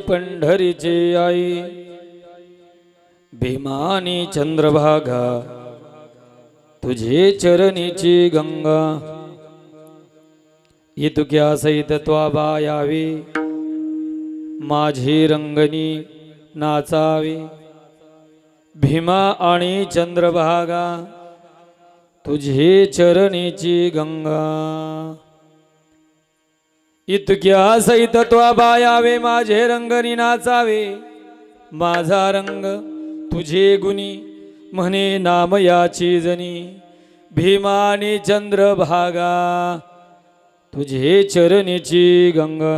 पंढरीचे आई भीमानी चंद्रभागा तुझे चरणीची गंगा इतक्या सहित त्वा यावे माझी रंगणी नाचावे भीमा आणि चंद्रभागा तुझे चरणीची गंगा इतक्या सहित त्वा यावे माझे रंगणी नाचावे माझा रंग तुझे गुणी म्हणे नाम याची जनी भीमानी चंद्रभागा तुझे चरणीची गंगा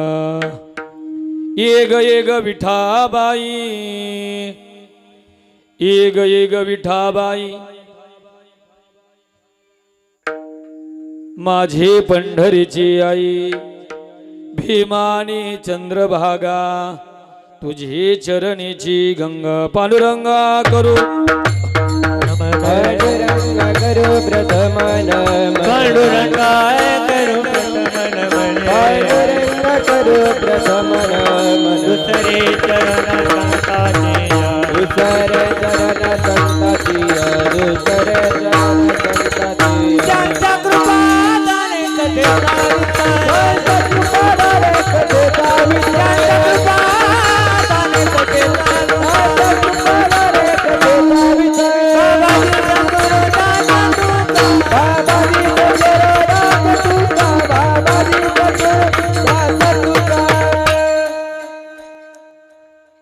ये ग विठाबाई ये ग विठाबाई माझे पंढरीची आई भीमानी चंद्रभागा तुझे चरणीची गंगा पांडुरंगा करू पांडुरंगा करू प्रथम नमन पांडुरंगा करू प्रथम नमन पांडुरंगा करू प्रथम नमन दुसरे चरण संताची दुसरे चरण संताची दुसरे चरण संताची ज्यांच्या कृपा दाने कथेचा विस्तार कृपा दाने कथेचा विस्तार कृपा दाने कथेचा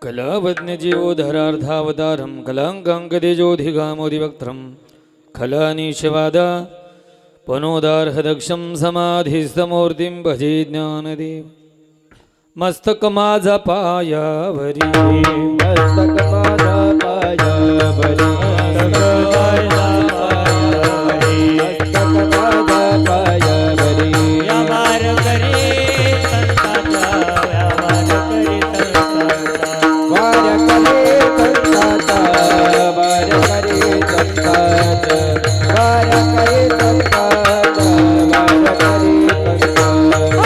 कलावज्ञ जीवोधरार्थावतारं कलाङ्काङ्कदेजोधिगामोदिवक्त्रं खलानीशवादा पनोदार्हदक्षं समाधिस्तमूर्तिं भजे ज्ञानदेव मस्तक माझा पायावरी मस्तक माझा पायावरी मस्तक माझा पायावरी व्यापार करी संताचा व्यापार करी संताचा वार करे संताचा वार करे संताचा वार करे संताचा वार करे संताचा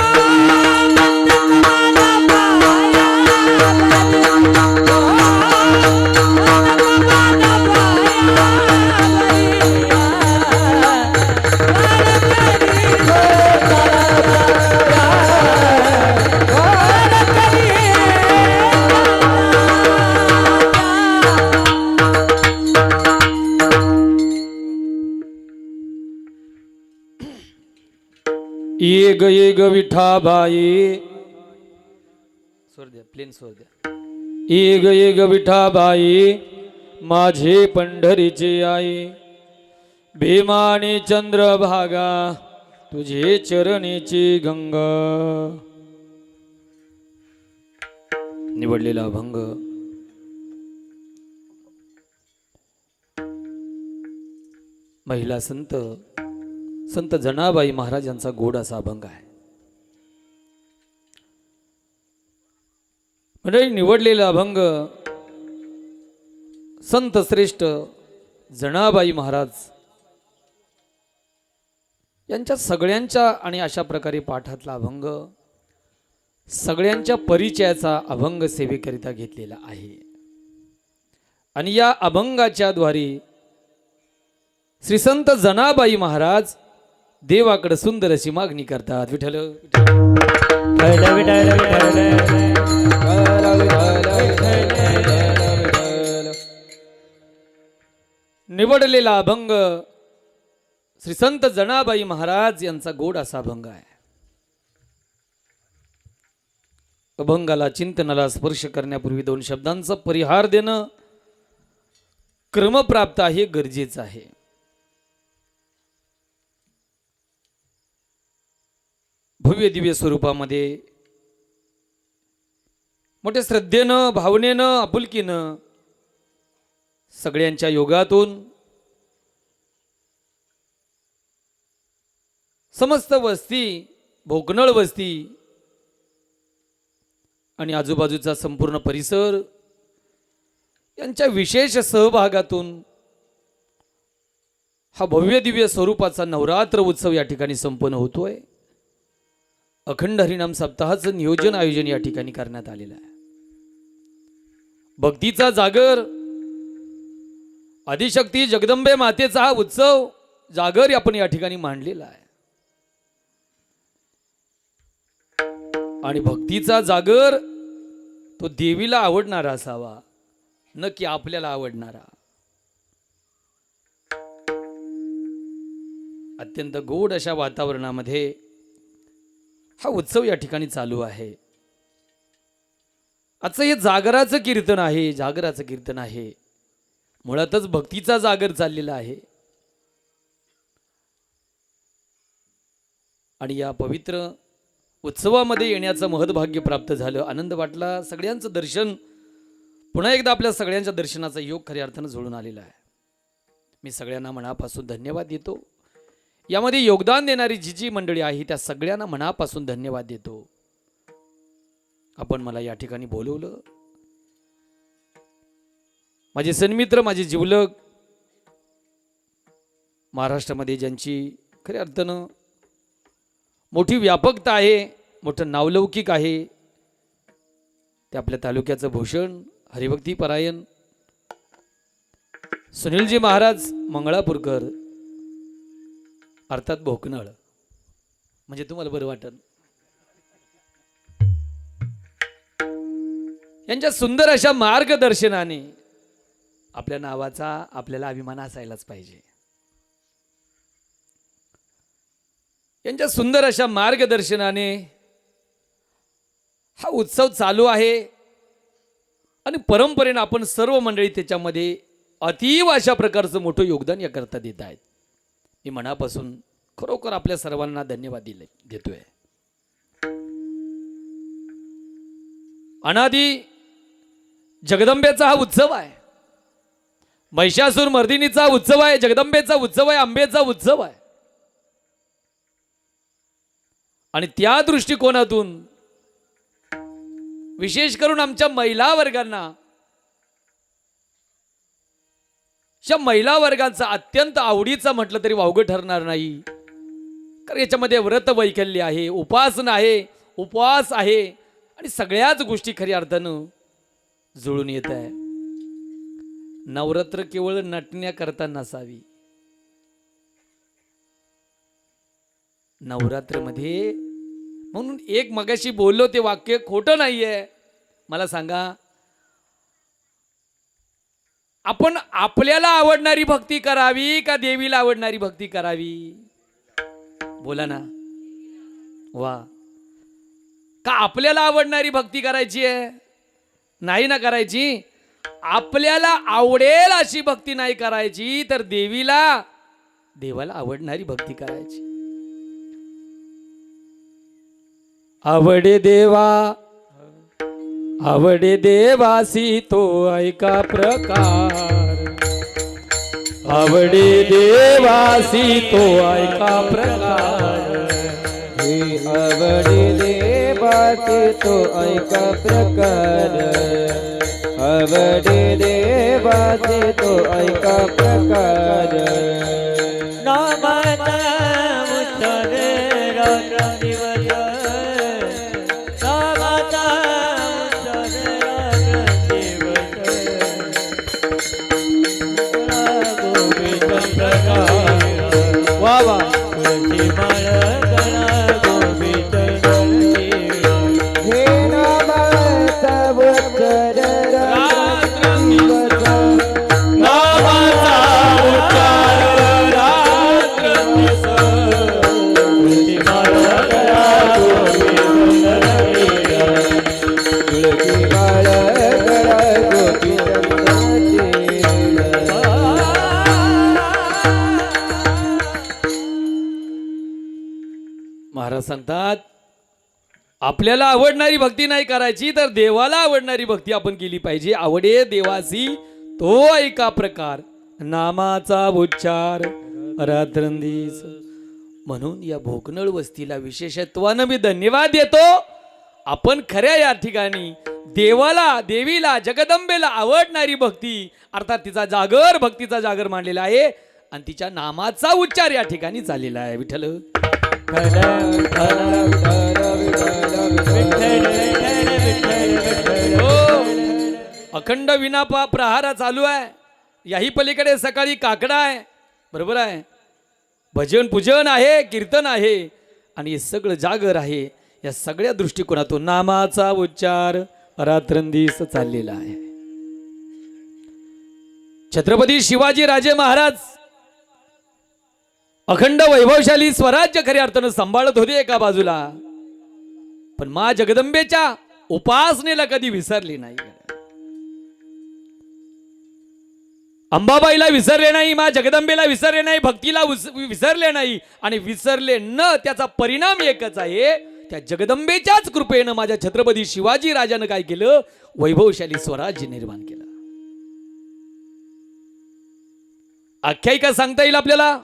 ये ग विठाबाई स्वर द्या प्लेन स्वर द्या ये ग विठाबाई माझे पंढरीचे आई भीमानी चंद्रभागा तुझे चरणीची गंगा निवडलेला अभंग महिला संत जनाबाई महाराज यांचा गोड असा अभंग आहे. म्हणजे निवडलेला अभंग संत श्रेष्ठ जनाबाई महाराज यांच्या सगळ्यांच्या आणि अशा प्रकारे पाठातला अभंग सगळ्यांच्या परिचयाचा अभंग सेवेकरिता घेतलेला आहे. आणि या अभंगाच्या द्वारे श्री संत जनाबाई महाराज देवाकडे सुंदर अशी मागणी करतात. विठ्ठल निवडलेला अभंग श्री संत जनाबाई महाराज यांचा गोड असा अभंग आहे. अभंगाला चिंतनाला स्पर्श करण्यापूर्वी दोन शब्दांचा परिहार देणं क्रमप्राप्त आहे, गरजेचं आहे. भव्य दिव्य स्वरूपामध्ये मोठ्या श्रद्धेनं भावनेनं आपुलकीनं सगळ्यांच्या योगातून समस्त वस्ती भोकनळ वस्ती आणि आजूबाजूचा संपूर्ण परिसर यांच्या विशेष सहभागातून हा भव्य दिव्य स्वरूपाचा नवरात्र उत्सव या ठिकाणी संपन्न होतोय. अखंड हरिनाम सप्ताहाचं नियोजन आयोजन या ठिकाणी करण्यात आलेलं आहे. भक्तीचा जागर, आदिशक्ती जगदंबे मातेचा हा उत्सव जागर आपण या ठिकाणी मांडलेला आहे. आणि भक्तीचा जागर तो देवीला आवडणारा असावा, न की आपल्याला आवडणारा. अत्यंत गोड अशा वातावरणामध्ये हा उत्सव या ठिकाणी चालू आहे. आजचं हे जागराचं कीर्तन आहे, जागराचं कीर्तन आहे. मुळातच भक्तीचा जागर चाललेला आहे. आणि या पवित्र उत्सवामध्ये येण्याचं महद्भाग्य प्राप्त झालं. आनंद वाटला. सगळ्यांचं दर्शन पुन्हा एकदा आपल्या सगळ्यांच्या दर्शनाचा योग खऱ्या अर्थानं जुळून आलेला आहे. मी सगळ्यांना मनापासून धन्यवाद देतो. यामध्ये योगदान देणारी जी जी मंडळी आहे त्या सगळ्यांना मनापासून धन्यवाद देतो. आपण मला या ठिकाणी बोलवलं. माझे सन्मित्र, माझे जिवलग, महाराष्ट्रामध्ये ज्यांची खऱ्या अर्थानं मोठी व्यापकता आहे, मोठं नावलौकिक आहे, ते आपल्या तालुक्याचं भूषण, हरिभक्ती परायण सुनीलजी महाराज मंगळापूरकर अर्थात भोकनळ. म्हणजे तुम्हाला बरं वाटत. यांच्या सुंदर अशा मार्गदर्शनाने आपल्या नावाचा आपल्याला अभिमान असायलाच पाहिजे. यांच्या सुंदर अशा मार्गदर्शनाने हा उत्सव चालू आहे. आणि परंपरेने आपण सर्व मंडळी त्याच्यामध्ये अतीव अशा प्रकारचं मोठं योगदान या करता देत आहेत. मी मनापासून खरोखर आपल्या सर्वांना धन्यवाद देतोय. अनादी जगदंबेचा हा उत्सव आहे. महिषासूर मर्दिनीचा उत्सव आहे, जगदंबेचा उत्सव आहे, अंबेचा उत्सव आहे. आणि त्या दृष्टिकोनातून विशेष करून आमच्या महिला वर्गांना, महिला वर्गांचा अत्यंत आवडीचा म्हटलं तरी वावगं ठरणार नाही. कारण याच्यामध्ये व्रत वैकल्य आहे, उपासना आहे, उपवास आहे आणि सगळ्याच गोष्टी खऱ्या अर्थानं जुळून येत आहे. नवरात्र केवळ नटण्याकरता नसावी. नवरात्रमध्ये म्हणून एक मगाशी बोललो ते वाक्य खोटं नाहीये. मला सांगा, आपण आपल्याला आवडणारी भक्ती करावी का देवीला आवडणारी भक्ती करावी? बोला ना. वा. का आपल्याला आवडणारी भक्ती करायची आहे? नाही ना करायची. आपल्याला आवडेल अशी भक्ती नाही करायची, तर देवाला आवडणारी भक्ती करायची. आवडे देवासी तो ऐका प्रकार. आवडे देवासी तो ऐका प्रकार. हे आवडे देवाचे तो ऐका प्रकार. आवडे देवाचे तो ऐका प्रकार. नामाचा उच्चार रात्रंदिवस. नामाचा उच्चार रात्रंदिवस. गोविंद प्रकार. वा वा. तुळशी माळ गळा गोविंद तुळशी. हे नामाचा उच्चार रात्रंदिवस. नामाचा उच्चार रात्रंदिवस. तुळशी माळ गळा गोविंद तुळशी माळ गळा गोपीचंदाची. महाराज सांगतात, आपल्याला आवडणारी भक्ती नाही करायची, तर देवाला आवडणारी भक्ती आपण केली पाहिजे. आवडे देवासी तो ऐका प्रकार. नामाचा उच्चार रात्रंदिवस. म्हणून या भोकनळ वस्तीला विशेषत्वानं मी धन्यवाद देतो. आपण खऱ्या या ठिकाणी देवीला जगदंबेला आवडणारी भक्ती अर्थात तिचा जागर, भक्तीचा जागर मांडलेला आहे आणि तिच्या नामाचा उच्चार या ठिकाणी चाललेला आहे. विठ्ठल अखंड विना प्रहारा चालू आहे. याही पलीकडे सकाळी काकडा आहे. बरोबर आहे. भजन पूजन आहे, कीर्तन आहे आणि हे सगळं जागर आहे. या सगळ्या दृष्टिकोनातून नामाचा उच्चार रात्रंदिवस चाललेला आहे. छत्रपती शिवाजी राजे महाराज अखंड वैभवशाली स्वराज्य खऱ्या अर्थानं सांभाळत होते एका बाजूला, पण मा जगदंबेच्या उपासनेला कधी विसरली नाही. अंबाबाईला विसरले नाही, मा जगदंबेला विसरले नाही, भक्तीला विसरले नाही. आणि विसरले न त्याचा परिणाम एकच आहे, त्या जगदंबेच्याच कृपेनं माझ्या छत्रपती शिवाजी राजानं काय केलं, वैभवशाली स्वराज्य निर्माण केलं. आख्यायिका सांगता येईल आपल्याला,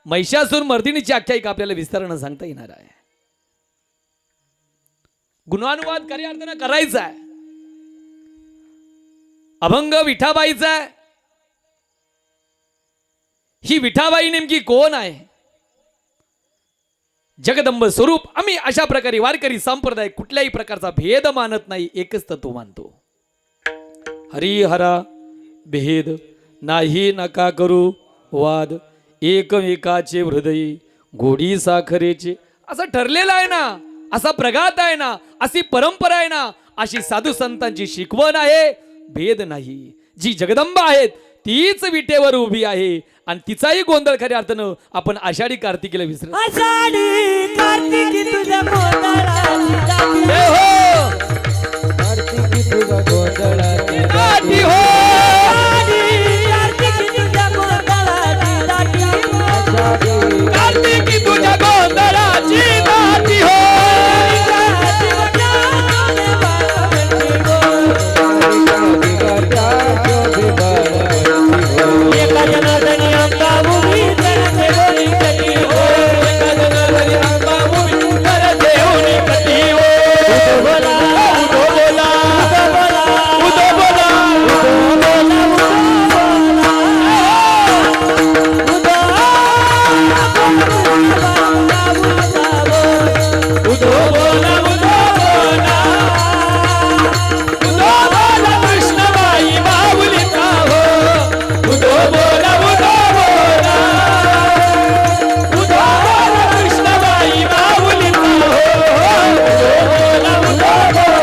महिषासूर मर्दिनीची आख्यायिका आपल्याला विस्तारानं सांगता येणार आहे. गुणानुवाद खऱ्या अर्थानं करायचा आहे. अभंग विठाबाईचा आहे. ही विठाबाई नेमकी कोण आहे? जगदंब स्वरूप. आम्ही अशा प्रकारे वारकरी संप्रदाय कुठल्याही प्रकारचा भेद मानत नाही, एकच तत्व मानतो. हरिहरा भेद नाही नका करू वाद, एकमेकाचे हृदय गोडी साखरेचे. असं ठरलेलं आहे ना, असा प्रघात आहे ना, अशी परंपरा आहे ना, अशी साधू संतांची शिकवण आहे. भेद नाही. जी जगदंबा आहेत तीच विटेवर उभी आहे आणि तिचाही गोंधळ खऱ्या अर्थानं आपण आषाढी कार्तिकीला विसरत. आषाढी कार्तिकी तुझ्या गोंधळाची कार्तिकी तुझा गोंधळाची दाटी हो. कार्तिकी तुझ्या गोंधळाची दाटी हो. एका जनार्दनी आंबा उभी तरते गोरी कटी हो. एका जनार्दनी आंबा उभी तरते गोरी कटी हो. बोला उदो बोला उदो बोला उदो बोला उदो बोला उदो बोला कृष्णबाई माऊलीचा हो. उदो बोला उदो बोला उदो बोला कृष्णबाई माऊलीचा हो. उदो बोला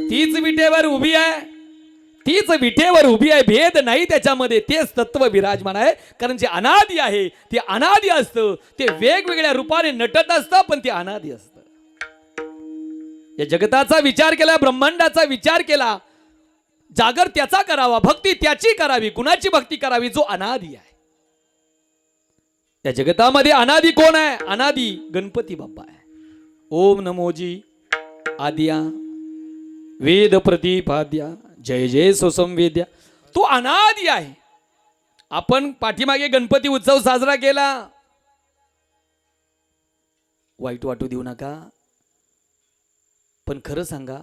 तीच विटेवर उभी आहे. तीच विटेवर उभी आहे. भेद नाही त्याच्यामध्ये. तेच तत्व विराजमान आहे. कारण जे अनादी आहे ते अनादी असतं. ते वेगवेगळ्या रूपाने नटत असतं, पण ते अनादी असतं. या जगताचा विचार केला, ब्रह्मांडाचा विचार केला, जागर त्याचा करावा, भक्ती त्याची करावी. कुणाची भक्ती करावी? जो अनादी आहे. या जगतामध्ये अनादी कोण आहे? अनादी गणपती बाप्पा आहे. ओम नमोजी आद्या वेद प्रतिपाद्या जय जय सुसंवेद्या. तो अनादी आहे. आपण पाठीमागे गणपती उत्सव साजरा केला. वाईट वाटू देऊ नका, पण खरं सांगा,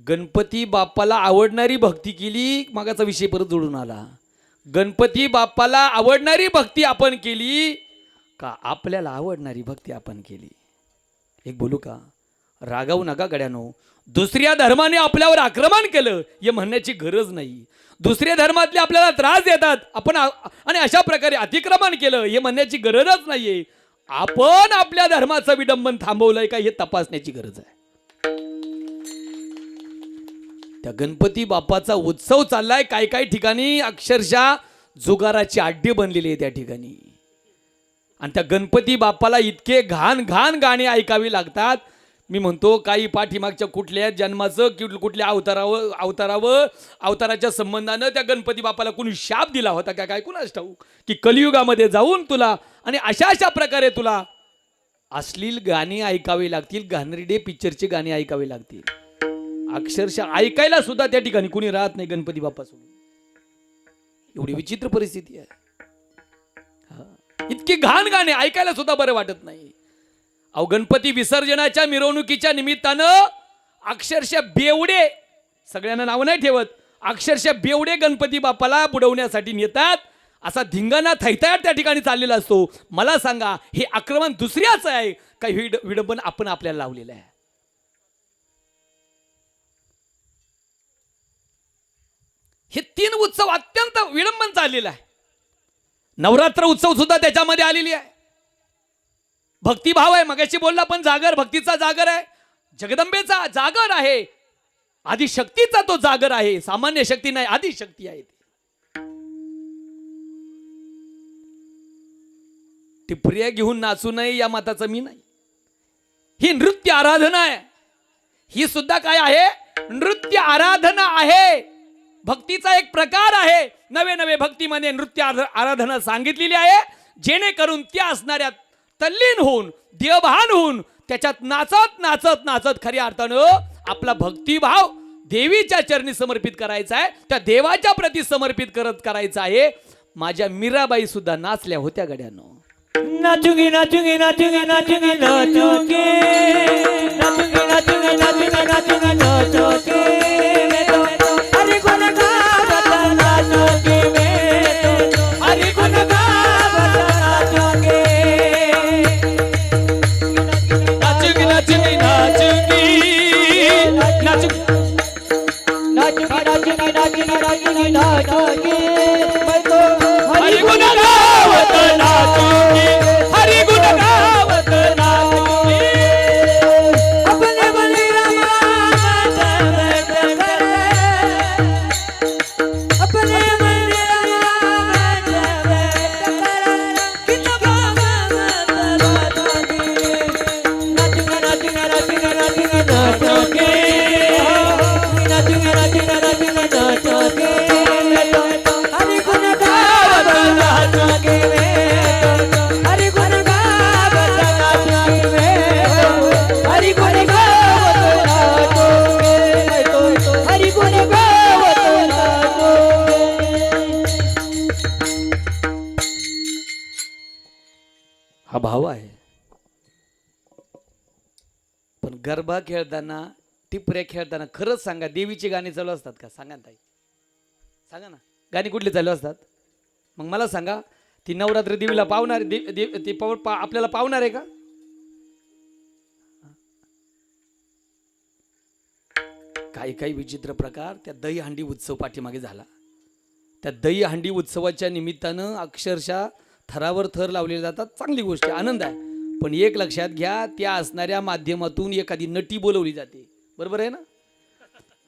गणपती बाप्पाला आवडणारी भक्ती केली. मागाचा विषय परत जोडून आला. गणपती बाप्पाला आवडणारी भक्ती आपण केली का आपल्याला आवडणारी भक्ती आपण केली? एक बोलू का? रागावू नका गड्यानो. दुसऱ्या धर्माने आपल्यावर आक्रमण केलं हे म्हणण्याची गरज नाही. दुसऱ्या धर्मातले आपल्याला त्रास देतात आपण आणि अशा प्रकारे अतिक्रमण केलं हे म्हणण्याची गरजच नाहीये. आपण आपल्या धर्माचं विडंबन थांबवलंय का हे तपासण्याची गरज आहे. त्या गणपती बाप्पाचा उत्सव चाललाय. काही काही ठिकाणी अक्षरशः जुगाराची अड्डे बनलेली आहे त्या ठिकाणी. आणि त्या गणपती बाप्पाला इतके घाण घाण गाणी ऐकावी लागतात. मी म्हणतो काही पाठीमागच्या कुठल्या जन्माचं कुठल्या अवताराच्या संबंधानं त्या गणपती बाप्पाला कुणी शाप दिला होता का काय कुणास ठाऊक, की कलियुगामध्ये जाऊन तुला आणि अशा प्रकारे तुला अश्लील गाणी ऐकावी लागतील, घाणेरडे पिक्चरची गाणी ऐकावी लागतील. अक्षरशः ऐकायला सुद्धा त्या ठिकाणी कुणी राहत नाही गणपती बाप्पा सोडून. एवढी विचित्र परिस्थिती आहे. इतकी घाण गाणे ऐकायला सुद्धा बरं वाटत नाही. अहो गणपती विसर्जनाच्या मिरवणुकीच्या निमित्तानं अक्षरशः बेवडे, सगळ्यांना नाव नाही ठेवत, अक्षरशः बेवडे गणपती बाप्पाला बुडवण्यासाठी नेतात असा धिंगाणा थैथयाट त्या ठिकाणी चाललेला असतो. मला सांगा, हे आक्रमण दुसऱ्याच आहे का विडंबन आपण आपल्याला लावलेलं आहे? हे 3 उत्सव अत्यंत विडंबन चाललेला आहे. नवरात्र उत्सव सुद्धा त्याच्यामध्ये आलेली आहे. भक्तिभाव आहे, मगाशी बोलला पण जागर, भक्तीचा जागर आहे, जगदंबेचा जागर आहे, आदिशक्तीचा तो जागर आहे. सामान्य शक्ती नाही, आदिशक्ती आहे. टिपऱ्या घेऊन नाचू नये या मताचं मी नाही. ही नृत्य आराधना आहे. ही सुद्धा काय आहे? नृत्य आराधना आहे. भक्तीचा एक प्रकार आहे. नवे नवे भक्तीमध्ये नृत्य आराधना सांगितलेली आहे, जेणेकरून त्या असणाऱ्या तल्लीन होऊन, देवभान होऊन, त्याच्यात नाचत नाचत नाचत खऱ्या अर्थानं आपला भक्तिभाव देवीच्या चरणी समर्पित करायचा आहे, त्या देवाच्या प्रती समर्पित करायचा आहे. माझ्या मीराबाई सुद्धा नाचल्या होत्या गड्यानो. नाचूंगी नाचूंगी नाचूंगी नाचूंगी नाचूंगी नाचूंगी नाचूंगी नाचूंगी नाचूंगी नाचूंगी हरि गुण गावत नाचूंगी मैं हरि गुण गावत नाचूंगी नाचूंगी नाचूंगी नाचूंगी नाचूंगी नाचूंगी नाचूंगी नाचूंगी मैं तो हरि गुण गावत नाचूंगी, हरि गुण गावत नाचूंगी. अपने बलि रामावत करे अपने बलि रामावत करे कित गावत नाचूंगी नाचूंगी नाचूंगी नाचूंगी नाचूंगी नाचूंगी नाचूंगी नाचूंगी नाचूंगी हरि गुण गावत नाचूंगी हरि गुण गावत नाचूंगी हरि गुण गावत नाचूंगी हरि गुण गावत नाचूंगी. हा भाव आहे. पण गरबा खेळताना, टिपऱ्या खेळताना खरंच सांगा, देवीची गाणी चालू असतात का? सांगा ना ताई, सांगा ना, गाणी कुठली चालू असतात? मग मला सांगा, ती नवरात्र देवीला पावणार आपल्याला पावणार आहे का? काही काही विचित्र प्रकार त्या दहीहंडी उत्सव पाठीमागे झाला. त्या दहीहंडी उत्सवाच्या निमित्तानं अक्षरशः थरावर थर लावलेले जातात. चांगली गोष्ट आहे, आनंद आहे. पण एक लक्षात घ्या, त्या असणाऱ्या माध्यमातून एखादी नटी बोलवली जाते. बरोबर आहे ना?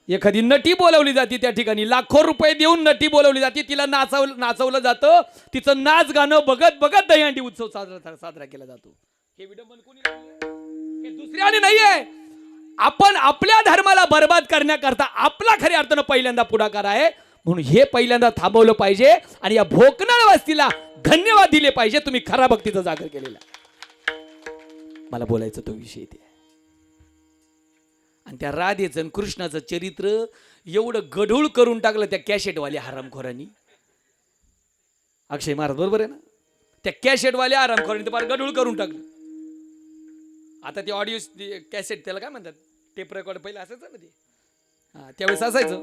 एखादी नटी बोलवली जाते, त्या ठिकाणी लाखो रुपये देऊन नटी बोलवली जाते, तिला नाचवलं जातं, तिचं नाच गाणं बघत बघत दहीहंडी उत्सव साजरा केला जातो. हे विडंबन कोणी केलंय? हे दुसऱ्याने नाहीये. आपण आपल्या धर्माला बर्बाद करण्याकरता आपला खऱ्या अर्थानं पहिल्यांदा पुढाकार आहे. म्हणून हे पहिल्यांदा थांबवलं पाहिजे आणि या भोकनाळ वस्तीला धन्यवाद दिले पाहिजे. तुम्ही खरा भक्तीचा जागर केलेला. मला बोलायचं तो विषय ते. आणि त्या राधेचं आणि कृष्णाचं चरित्र एवढं गढूळ करून टाकलं त्या कॅसेटवाल्या हरामखोरांनी. अक्षय महाराज बरोबर आहे ना? त्या कॅसेटवाल्या हरामखोरांनी ते फार गढूळ करून टाकलं. आता ते ऑडिओ कॅसेट त्याला काय म्हणतात, टेप रेकॉर्ड पहिलं असायचं ना ते. हा, त्यावेळेस असायचं.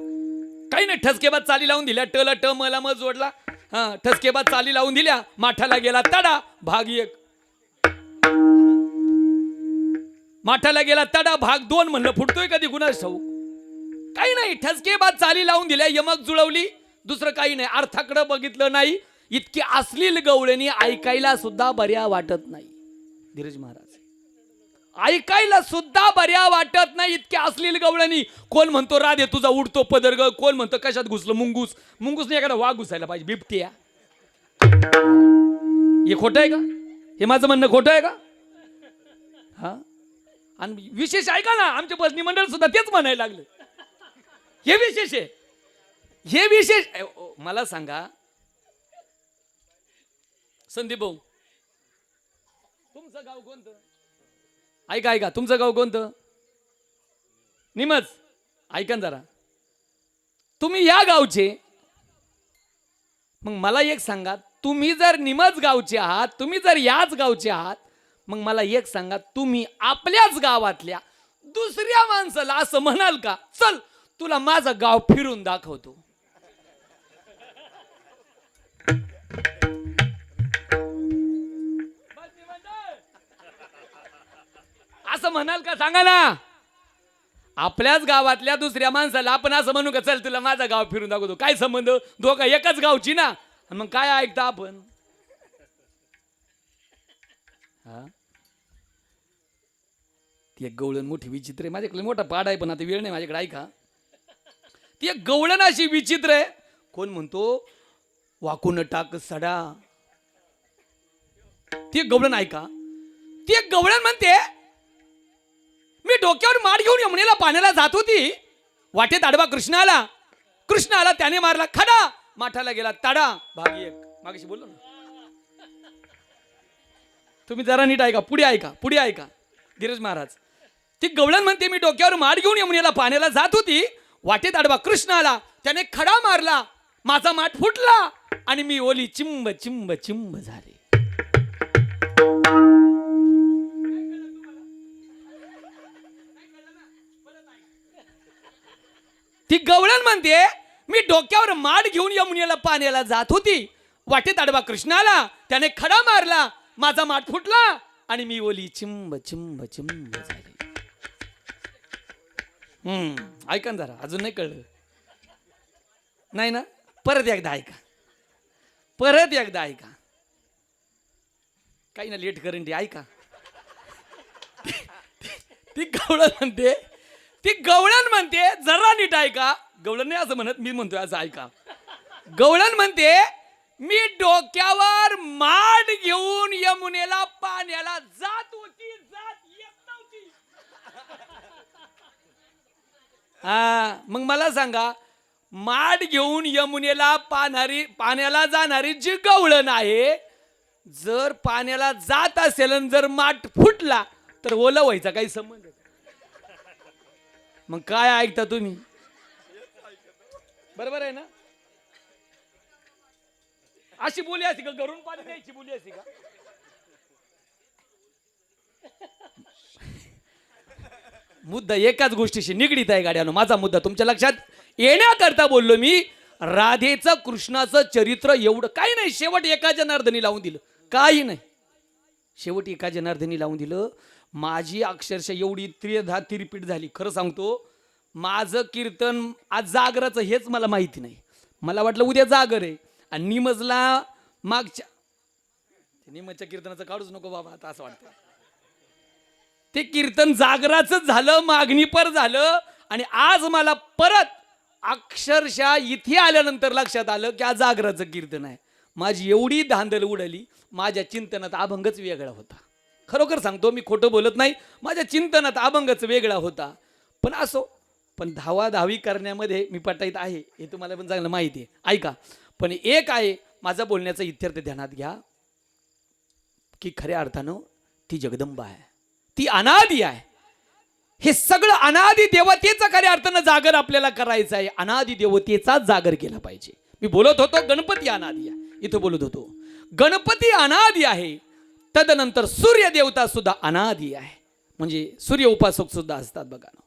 काही नाही, ठसकेबाद चाली लावून दिल्या, टला ट मला म जोडला. हा, ठसकेबाद चाली लावून दिल्या, माठाला गेला तडा, भाग 1. माठाला गेला तडा, भाग 2 म्हणलं फुटतोय कधी गुणास ठाऊक. काही नाही, ठसकेबाद चाली लावून दिल्या, यमक जुळवली, दुसरं काही नाही. अर्थाकडं बघितलं नाही. इतकी अश्लील गवळणी ऐकायला सुद्धा बऱ्या वाटत नाही. धीरज महाराज, ऐकायला सुद्धा बऱ्या वाटत नाही. इतके अश्लील गवळणी. कोण म्हणतो राधे तुझा उडतो पदर्ग, कोण म्हणतो कशात घुसलं मुंगूस, मुंगूसने एखादा वाघ घुसायला पाहिजे, बिबट्या. हे खोटं आहे का? हे माझं म्हणणं खोटं आहे का? हा, आणि विशेष ऐका ना, आमचे बसनी मंडळ सुद्धा तेच म्हणायला लागले. हे विशेष आहे, हे विशेष. मला सांगा संदीप भाऊ, तुमचं गाव कोणतं? ऐका, तुमचं गाव कोणतं? निमच. ऐका जरा, तुम्ही या गावचे. मग मला एक सांगा, तुम्ही जर निमच गावचे आहात, तुम्ही जर याच गावचे आहात, मग मला एक सांगा, तुम्ही आपल्याच गावातल्या दुसऱ्या माणसाला असं म्हणाल का, चल तुला माझं गाव फिरून दाखवतो? सांगा ना. आपल्याच गावातल्या दुसऱ्या माणसाला आपण असं म्हणू का चल तुला माझं गाव फिरून दाखवतो. काय संबंध, दोघं एकाच गावची ना. आणि मग काय ऐकता आपण. हा ती एक गवळण मोठी विचित्र आहे. माझ्याकडे मोठा पाड आहे पण आता वेळ नाही माझ्याकडे. ऐका ती एक गवळण अशी विचित्र आहे. कोण म्हणतो वाकून टाक सडा. ती एक गवळण ऐका. ती एक गवळण म्हणते मी डोक्यावर माड घेऊन यमुनेला पाण्याला जात होती. वाटेत आडवा कृष्ण आला. कृष्ण आला त्याने मारला खडा. माठाला गेला तडा. भाग एक. मागाशी बोललो ना. तुम्ही जरा नीट ऐका. पुढे ऐका. पुढे ऐका. धीरज महाराज. ती गवळण म्हणते मी डोक्यावर माड घेऊन यमुनेला पाण्याला जात होती. वाटेत आडवा कृष्ण आला. त्याने खडा मारला. माझा माठ फुटला आणि मी ओली चिंब चिंब चिंब झाले. ती गवळण म्हणते मी डोक्यावर माड घेऊन यमुनेला पाण्याला जात होती. वाटेत आडवा कृष्ण आला. त्याने खडा मारला. माझा माठ फुटला आणि मी ओली चिंब चिंब चिंब झाली. ऐका ना जरा. अजून नाही कळलं नाही ना. परत एकदा ऐका. परत एकदा ऐका. काही ना लेट करेन ती. ऐका. ती गवळण म्हणते. ती गवळण म्हणते जरा नीट ऐका. गवळण नाही असं म्हणत मी म्हणतोय असं ऐका. गवळण म्हणते मी डोक्यावर माड घेऊन यमुनेला पाण्याला जात होती. जात येत नव्हती. हा मग मला सांगा माड घेऊन यमुनेला पाण्याला जाणारी जी गवळण आहे जर पाण्याला जात असेल आणि जर माठ फुटला तर ओला व्हायचा काही संबंध. मग काय ऐकता तुम्ही. बरोबर आहे ना. अशी बोली असती का घरून पाणी द्यायची बोली असती का. मुद्दा एकाच गोष्टीशी निगडीत आहे गाड्यानो. माझा मुद्दा तुमच्या लक्षात येण्याकरता बोललो मी. राधेचं कृष्णाचं चरित्र एवढं काही नाही. शेवट एका जनार्दनी लावून दिलं. काही नाही. शेवट एका जनार्दनी लावून दिलं. माझी अक्षरशः एवढी त्रिधा तिरपीट झाली. खरं सांगतो माझं कीर्तन आज जागराचं हेच मला माहिती नाही. मला वाटलं उद्या जागर आहे. आणि निमजला मागच्या निमजच्या कीर्तनाचं काढूच नको बाबा आता असं वाटतं. ते कीर्तन जागराचंच झालं. मागणी पर झालं. आणि आज मला परत अक्षरशः इथे आल्यानंतर लक्षात आलं की आज जागराचं कीर्तन आहे. माझी एवढी धांदल उडाली. माझ्या चिंतनात अभंगच वेगळा होता. खरोखर सांगतो मी खोटं बोलत नाही. माझ्या चिंतनात अभंगच वेगळा होता. पण असो पण धावाधावी करण्यामध्ये मी पटाईत आहे हे तुम्हाला पण चांगलं माहिती आहे. ऐका. पण एक आहे माझा बोलण्याचा इत्यर्थ ध्यानात घ्या की खऱ्या अर्थानं ती जगदंबा आहे. ती अनादी आहे. हे सगळं अनादी देवतेचा खऱ्या अर्थानं जागर आपल्याला करायचं आहे. अनादी देवतेचाच जागर केला पाहिजे. मी बोलत होतो गणपती अनादी आहे. इथं बोलत होतो गणपती अनादी आहे. तदनंतर सूर्य देवता सुद्धा अनादी आहे. म्हणजे सूर्य उपासक सुद्धा असतात बघा ना.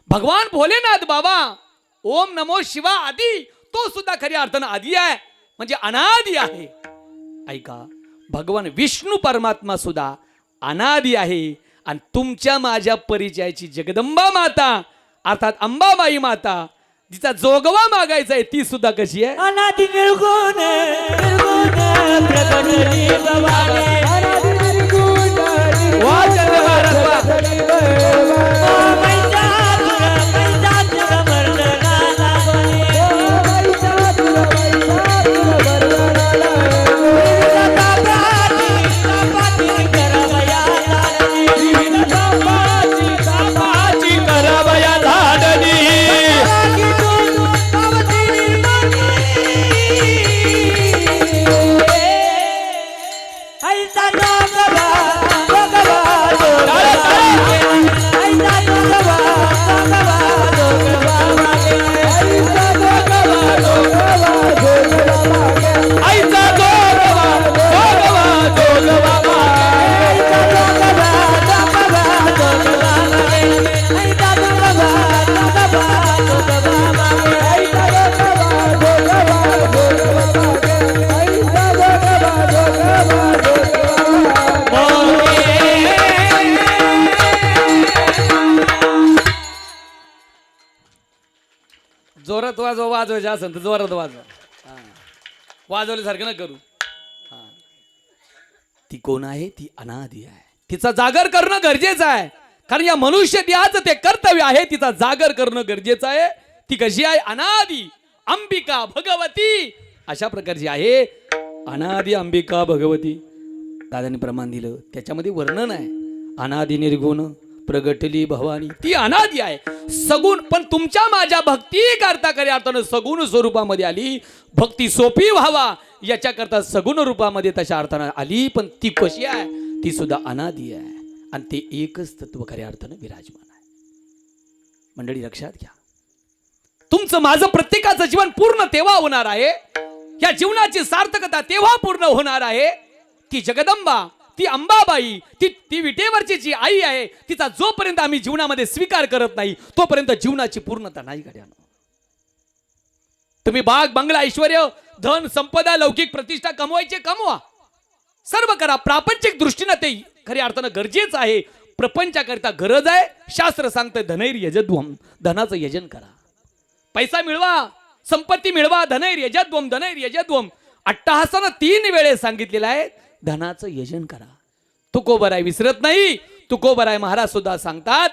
भगवान भोलेनाथ बाबा ओम नमो शिवा आदी तो सुद्धा खऱ्या अर्थानं आदी आहे. म्हणजे अनादी आहे. ऐका भगवान विष्णू परमात्मा सुद्धा अनादी आहे. आणि तुमच्या माझ्या परिचयाची जगदंबा माता अर्थात अंबाबाई माता जिचा जोगवा मागायचा आहे ती सुद्धा कशी आहे. अनादि निर्गुण निर्गुण प्रकटली भवानी. वा चंद्रहार वा. वाजवायचं असेल तर जोरात वाजवा. हा. वाजवल्यासारखं ना करू. हा. ती कोण आहे? ती अनादी आहे. तिचा जागर करणं गरजेचं आहे. कारण या मनुष्य देहाचं ते कर्तव्य आहे. तिचा जागर करणं गरजेचं आहे. ती कशी आहे? अनादी अंबिका भगवती अशा प्रकारची आहे. अनादी अंबिका भगवती. दादांनी प्रमाण दिलं, त्याच्यामध्ये वर्णन आहे. अनादी निर्गुण प्रगटली भवानी, ती अनादी आहे. सगुण, पण तुमच्या माझ्या भक्ती करता खऱ्या अर्थानं सगुण स्वरूपामध्ये आली. भक्ती सोपी व्हावा याच्याकरता सगुण रूपामध्ये तशा अर्थानं आली. पण ती कशी आहे? ती सुद्धा अनादी आहे. आणि ते एकच तत्व खऱ्या अर्थानं विराजमान आहे. मंडळी लक्षात घ्या, तुमचं माझं प्रत्येकाचं जीवन पूर्ण तेव्हा होणार आहे, या जीवनाची सार्थकता तेव्हा पूर्ण होणार आहे. ती जगदंबा, ती अंबाबाई, ती विटेवरची जी आई आहे, तिचा जोपर्यंत आम्ही जीवनामध्ये स्वीकार करत नाही तोपर्यंत जीवनाची पूर्णता नाही घड्यानं. तुम्ही बाग बंगला ऐश्वर धन संपदा लौकिक प्रतिष्ठा कमवायचे कमवा, सर्व करा. प्रापंचिक दृष्टीनं ते खऱ्या अर्थानं गरजेचं आहे. प्रपंचाकरिता गरज आहे. शास्त्र सांगतं धनैर यजध्वम, धनाचं यजन करा. पैसा मिळवा, संपत्ती मिळवा, धनैर यजध्वम, धनैर यजध्वम. अट्टहासानं 3 वेळेस सांगितलेलं आहे धनाचं यजन करा. तुकोबराय विसरत नाही. तुकोबराय महाराज सुद्धा सांगतात,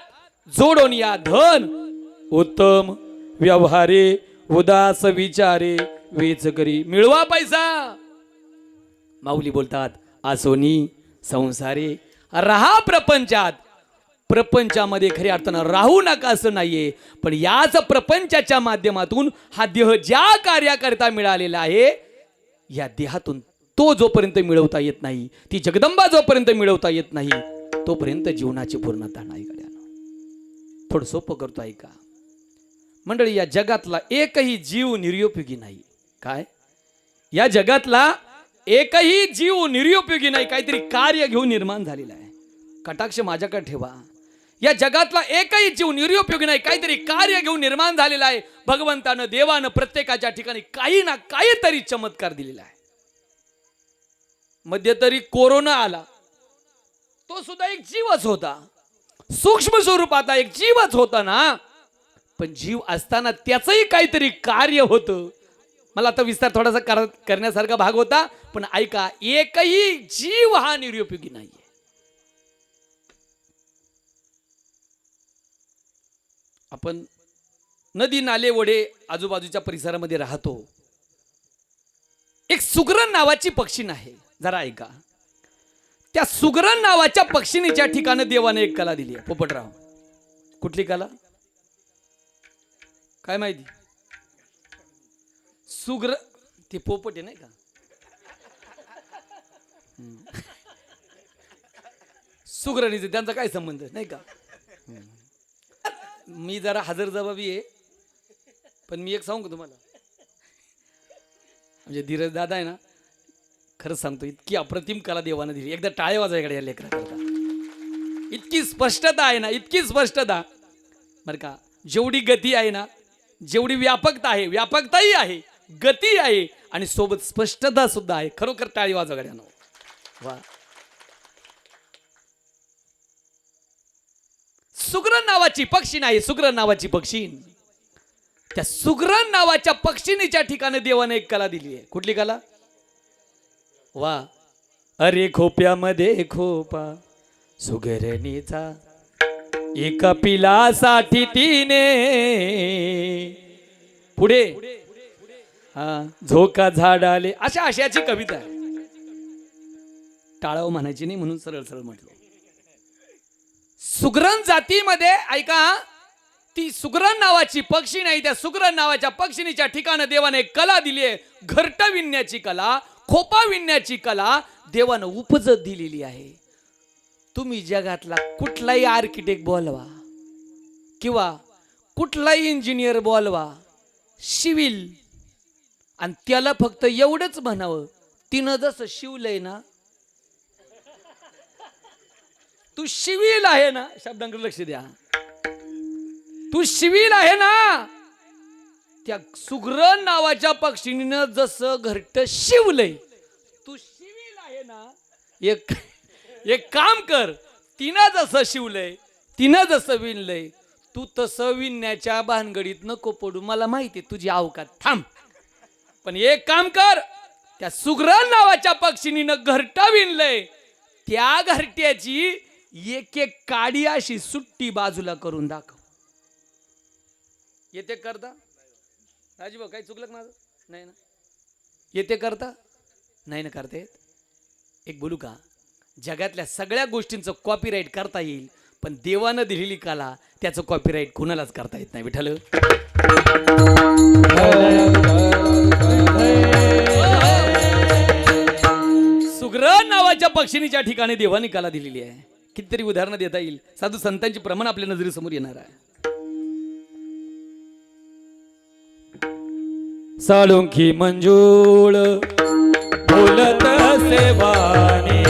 जोडून या धन उत्तम व्यवहारे उदास विचारे वेच करी. मिळवा पैसा. माऊली बोलतात, आसोनी संसारे रहा प्रपंचात. प्रपंचामध्ये खऱ्या अर्थानं राहू नका असं नाहीये, पण याच प्रपंचाच्या माध्यमातून हा देह ज्या कार्याकरिता मिळालेला आहे, या देहातून तो जोपर्यंत मिळवता येत नाही, ती जगदंबा जोपर्यंत मिळवता येत नाही, तोपर्यंत जीवनाची पूर्णता नाही गड्यानं. थोडं सोपं करतो ऐका मंडळी. या जगातला एकही जीव निरुपयोगी नाही. काय? या जगातला एकही जीव निरुपयोगी नाही, काहीतरी कार्य घेऊन निर्माण झालेला आहे. कटाक्ष माझ्याकडे ठेवा. या जगातला एकही जीव निरुपयोगी नाही, काहीतरी कार्य घेऊन निर्माण झालेला आहे. भगवंतानं देवानं प्रत्येकाच्या ठिकाणी काही ना काहीतरी चमत्कार दिलेला आहे. मध्यंतरी कोरोना आला, तो सुद्धा एक जीवच होता. सूक्ष्म स्वरूपाचा एक जीवच होता ना, पण जीव असताना त्याचंही काहीतरी कार्य होतं. मला आता विस्तार थोडासा करण्यासारखा भाग होता, पण ऐका, एकही जीव हा निरुपयोगी नाहीये. आपण नदी नाले ओढे आजूबाजूच्या परिसरामध्ये राहतो. एक सुगरण नावाची पक्षीण आहे, जरा ऐका. त्या सुगरण नावाच्या पक्षिणीच्या ठिकाणी देवाने एक कला दिली आहे. पोपटराव, कुठली कला? काय माहिती? सुग्र, ते पोपट आहे नाही का? सुग्रणीचे त्यांचा काय संबंध नाही का? मी जरा हजरजबाबी आहे, पण मी एक सांगू का तुम्हाला, म्हणजे धीरज दादा आहे ना, खरंच सांगतो, इतकी अप्रतिम कला देवानं दिली. एकदा टाळे वाजवायकडे या लेकरा करता. इतकी स्पष्टता आहे ना, इतकी स्पष्टता बरं का. जेवढी गती आहे ना, जेवढी व्यापकता आहे, व्यापकताही आहे, गती आहे, आणि सोबत स्पष्टता सुद्धा आहे. खरोखर टाळी वाजवा गड्यानो. वा. सुगरण नावाची पक्षी नाही, सुगरण नावाची पक्षी. त्या सुगरण नावाच्या पक्षिणीच्या ठिकाणी देवाने एक कला दिली आहे. कुठली कला? वा. अरे खोप्यामध्ये खोपा सुगरणीचा, एका पिलासाठी तिने पुढे झोका झाडाले, अशा आशयाची कविता आहे. टाळाव म्हणायची नाही म्हणून सरळ सरळ म्हटलं. सुगरण जातीमध्ये ऐका, ती सुगरण नावाची पक्षी नाही, त्या सुगरण नावाच्या पक्षिणीच्या ठिकाणी देवाने एक कला दिली आहे. घरट विणण्याची कला, खोपा विणण्याची कला देवानं उपजत दिलेली आहे. तुम्ही जगातला कुठलाही आर्किटेक्ट बोलवा किंवा कुठलाही इंजिनियर बोलवा, सिव्हिल, आणि त्याला फक्त एवढंच म्हणावं, तिनं जसं शिवलंय ना, तू सिव्हिल आहे ना, शब्दांकडे लक्ष द्या, तू सिव्हिल आहे ना, त्या सुगरण नावाच्या पक्षीनं जसं घरट शिवलंय, तू सिव्हिल आहे ना, एक काम कर, तिनं जसं शिवलंय, तिनं जसं विणलंय, तू तसं विणण्याच्या भानगडीत नको पडू, मला माहिती आहे तुझी अवकात, थांब. पण एक काम कर, त्या सुग्रण नावाच्या पक्षिणीनं घरटं विणलंय, त्या घरट्याची एक एक काडी अशी सुट्टी बाजूला करून दाखव. येते करता राजीभाऊ? काही चुकलं का माझं? नाही ना? येते करता? नाही ना करता येत? एक बोलू का, जगातल्या सगळ्या गोष्टींचं कॉपीराईट करता येईल, पण देवानं दिलेली कला त्याचं कॉपीराईट कुणालाच करता येत नाही. विठ्ठल सुग्रण नावाच्या पक्षिणीच्या ठिकाणी देवाने कला दिलेली आहे. कितीतरी उदाहरणं देता येईल, साधू संतांची प्रमाण आपल्या नजरेसमोर येणार आहे. साळुंखी मंजूळ बोलत सेवाने,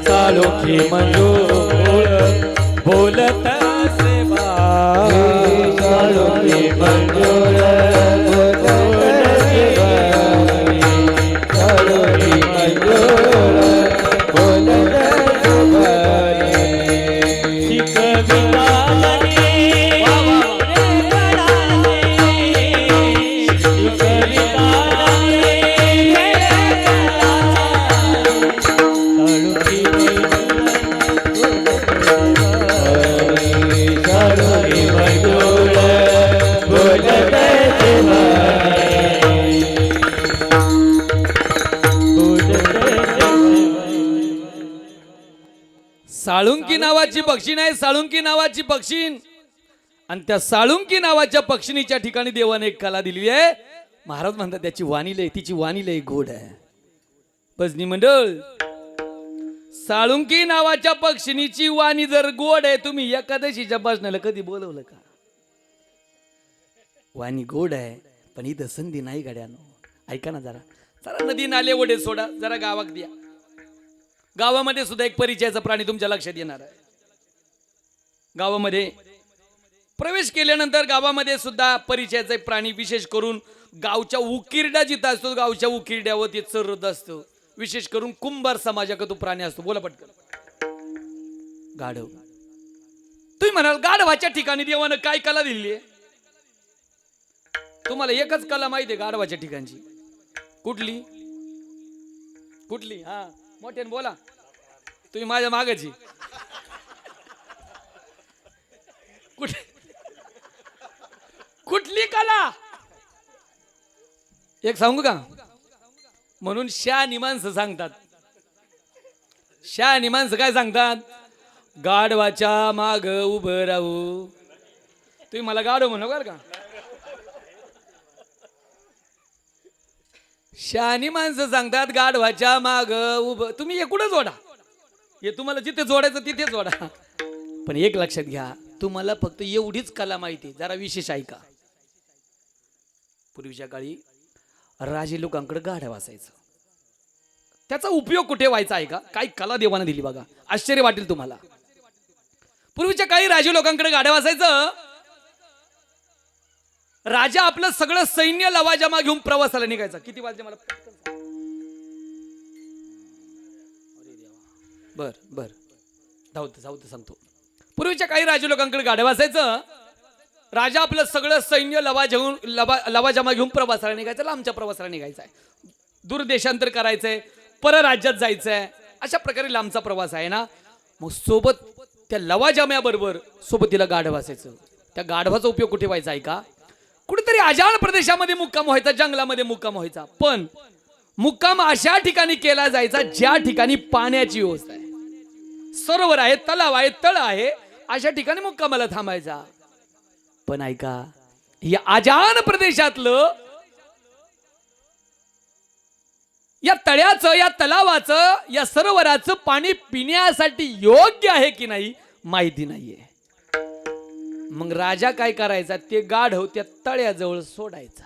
साळुंखी मंजूळ बोलत सेवाने, साळुंखी मंजूळ बोलत सेवाने, साळुंखी मंजूळ बोलत सेवाने. साळुंकी नावाची पक्षी नाही, साळुंकी नावाची पक्षीण, आणि त्या साळुंकी नावाच्या पक्षिणीच्या ठिकाणी देवाने एक कला दिलेली आहे. महाराज म्हणतात त्याची वाणी लय, तिची वाणी लय गोड आहे. भजनी मंडळ, साळुंकी नावाच्या पक्षिणीची वाणी जर गोड आहे, तुम्ही एकादशीच्या भाषणाला कधी बोलवलं का? वाणी गोड आहे, पण इथं संधी नाही गाड्यानो. ऐका ना जरा, जरा नदी नाले ओढे सोडा, जरा गावात द्या. गावामध्ये सुद्धा एक परिचयाचा प्राणी तुमच्या लक्षात येणार आहे. गावामध्ये प्रवेश केल्यानंतर गावामध्ये सुद्धा परिचयाचा एक प्राणी, विशेष करून गावच्या उकिरडा जिथं असतो, गावच्या उकिरड्यावर ते चरत असतो. विशेष करून कुंभार समाजाचा तो प्राणी असतो. बोला पटकन. गाढव. तुम्ही म्हणाल गाढवाच्या ठिकाणी देवानं काय कला दिली आहे? तुम्हाला एकच कला माहिती आहे गाढवाच्या ठिकाणची. कुठली कुठली? हा, मोठ्याने बोला, तुम्ही माझ्या मागाची. कुठली कला? एक सांगू का? म्हणून शहाणी माणसं सांगतात, शहाणी माणसं काय सांगतात? गाढवाच्या माग उभं राहू. तुम्ही मला गाढव म्हणू बरं का? शहाणी माणसं सांगतात गाढवाच्या माग उभं. तुम्ही एकूणच जोडा, हे तुम्हाला जिथे जोडायचं तिथे जोडा. पण एक लक्षात घ्या, तुम्हाला फक्त एवढीच कला माहिती. जरा विशेष ऐका. पूर्वीच्या काळी राजे लोकांकडे गाढव असायचं. त्याचा उपयोग कुठे व्हायचा आहे का? काही कला देवाने दिली बघा, आश्चर्य वाटेल तुम्हाला. पूर्वीच्या काळी राजे लोकांकडे गाढव असायचं. राजा आपलं सगळं सैन्य लवाजमा घेऊन प्रवासाला निघायचा. किती वाजले मला? बर बर, धावत सांगतो. पूर्वीच्या काही राजे लोकांकडे गाढव असायचं. राजा आपलं सगळं सैन्य लवाजमा घेऊन प्रवासाला निघायचं, लांबच्या प्रवासाला निघायचा आहे, दूरदेशांतर करायचंय, परराज्यात जायचंय, अशा प्रकारे लांबचा प्रवास आहे ना. मग सोबत त्या लवाजम्याबरोबर सोबतीला गाढव असायचं. त्या गाढवाचा उपयोग कुठे व्हायचा आहे का? कुठेतरी अजाण प्रदेशामध्ये मुक्काम व्हायचा, जंगलामध्ये मुक्काम व्हायचा. पण मुक्काम अशा ठिकाणी केला जायचा ज्या ठिकाणी पाण्याची व्यवस्था आहे, सरोवर आहे, तलाव आहे, तळ आहे, अशा ठिकाणी मुक्कामाला थांबायचा. पण ऐका, या अजाण प्रदेशातलं या तळ्याचं, या तलावाचं, या सरोवराचं पाणी पिण्यासाठी योग्य आहे की नाही माहिती नाहीये. मग राजा काय करायचा? ते गाढव त्या तळ्याजवळ सोडायचा.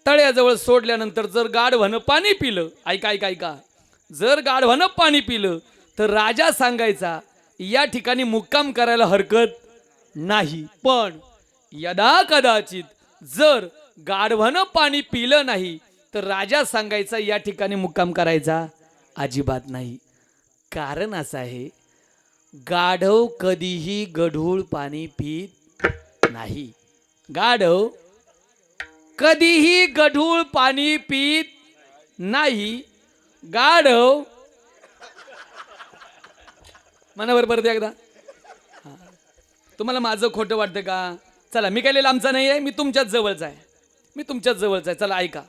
तळ्याजवळ सोडल्यानंतर जर गाढवानं पाणी पिलं, ऐका ऐका ऐका, जर गाढवानं पाणी पिलं तर राजा सांगायचा या ठिकाणी मुक्काम करायला हरकत नाही. पण यदा कदाचित जर गाढवानं पाणी पिलं नाही तर राजा सांगायचा या ठिकाणी मुक्काम करायचा अजिबात नाही. कारण असं आहे, गाढव कधीही गढूळ पाणी पित नाही. गाढव कधीही गढूळ पाणी पित नाही. गाढव मनावर परत एकदा. हा. तुम्हाला माझं खोटं वाटतं का? चला, मी काय लांबचा नाही आहे, मी तुमच्याच जवळचा आहे. मी तुमच्याच जवळचा आहे. चला ऐका.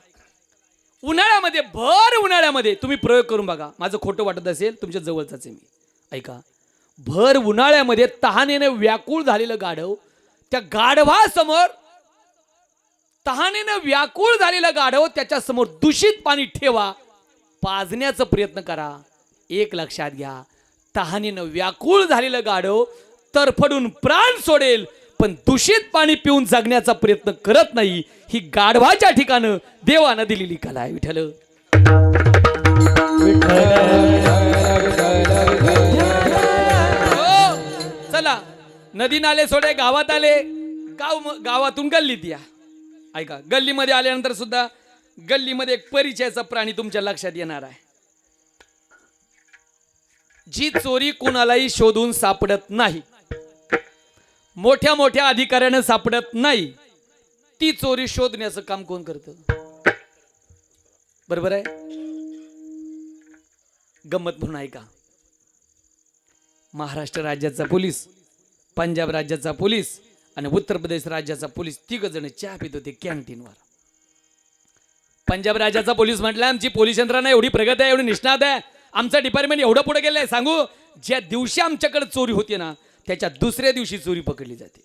उन्हाळ्यामध्ये, भर उन्हाळ्यामध्ये तुम्ही प्रयोग करून बघा. माझं खोटं वाटत असेल, तुमच्या जवळचाच आहे मी. ऐका. भर उन्हाळ्यामध्ये तहानेने व्याकुळ झालेलं गाढव, त्या गाढवासमोर, तहानेने व्याकुळ झालेलं गाढव त्याच्या समोर दूषित पाणी ठेवा, पाजण्याचा प्रयत्न करा. एक लक्षात घ्या, तहानेनं व्याकुळ झालेलं गाढव तरफडून प्राण सोडेल, पण दूषित पाणी पिऊन जगण्याचा प्रयत्न करत नाही. ही गाढवाच्या ठिकाणं देवानं दिलेली कला आहे. विठ्ठल. हो, चला, नदी नाले सोडे, गावात आले, गावातून गल्लीत या. ऐका, गल्लीमध्ये आल्यानंतर सुद्धा गल्लीमध्ये एक परिचयाचा प्राणी तुमच्या लक्षात येणार आहे. जी चोरी कुणालाही शोधून सापडत नाही, मोठ्या मोठ्या अधिकाऱ्यानं सापडत नाही, ती चोरी शोधण्याचं काम कोण करतं? बरोबर आहे. गंमत म्हणून ऐका. महाराष्ट्र राज्याचा पोलीस, पंजाब राज्याचा पोलीस आणि उत्तर प्रदेश राज्याचा पोलीस तिघ जण चहा पित होते कॅन्टीनवर. पंजाब राज्याचा पोलीस म्हटलं, आमची पोलीस यंत्रणा एवढी प्रगत आहे, एवढी निष्णात आहे, आमचं डिपार्टमेंट एवढं पुढे गेलंय, सांगू, ज्या दिवशी आमच्याकडे चोरी होती ना, त्याच्या दुसऱ्या दिवशी चोरी पकडली जाते.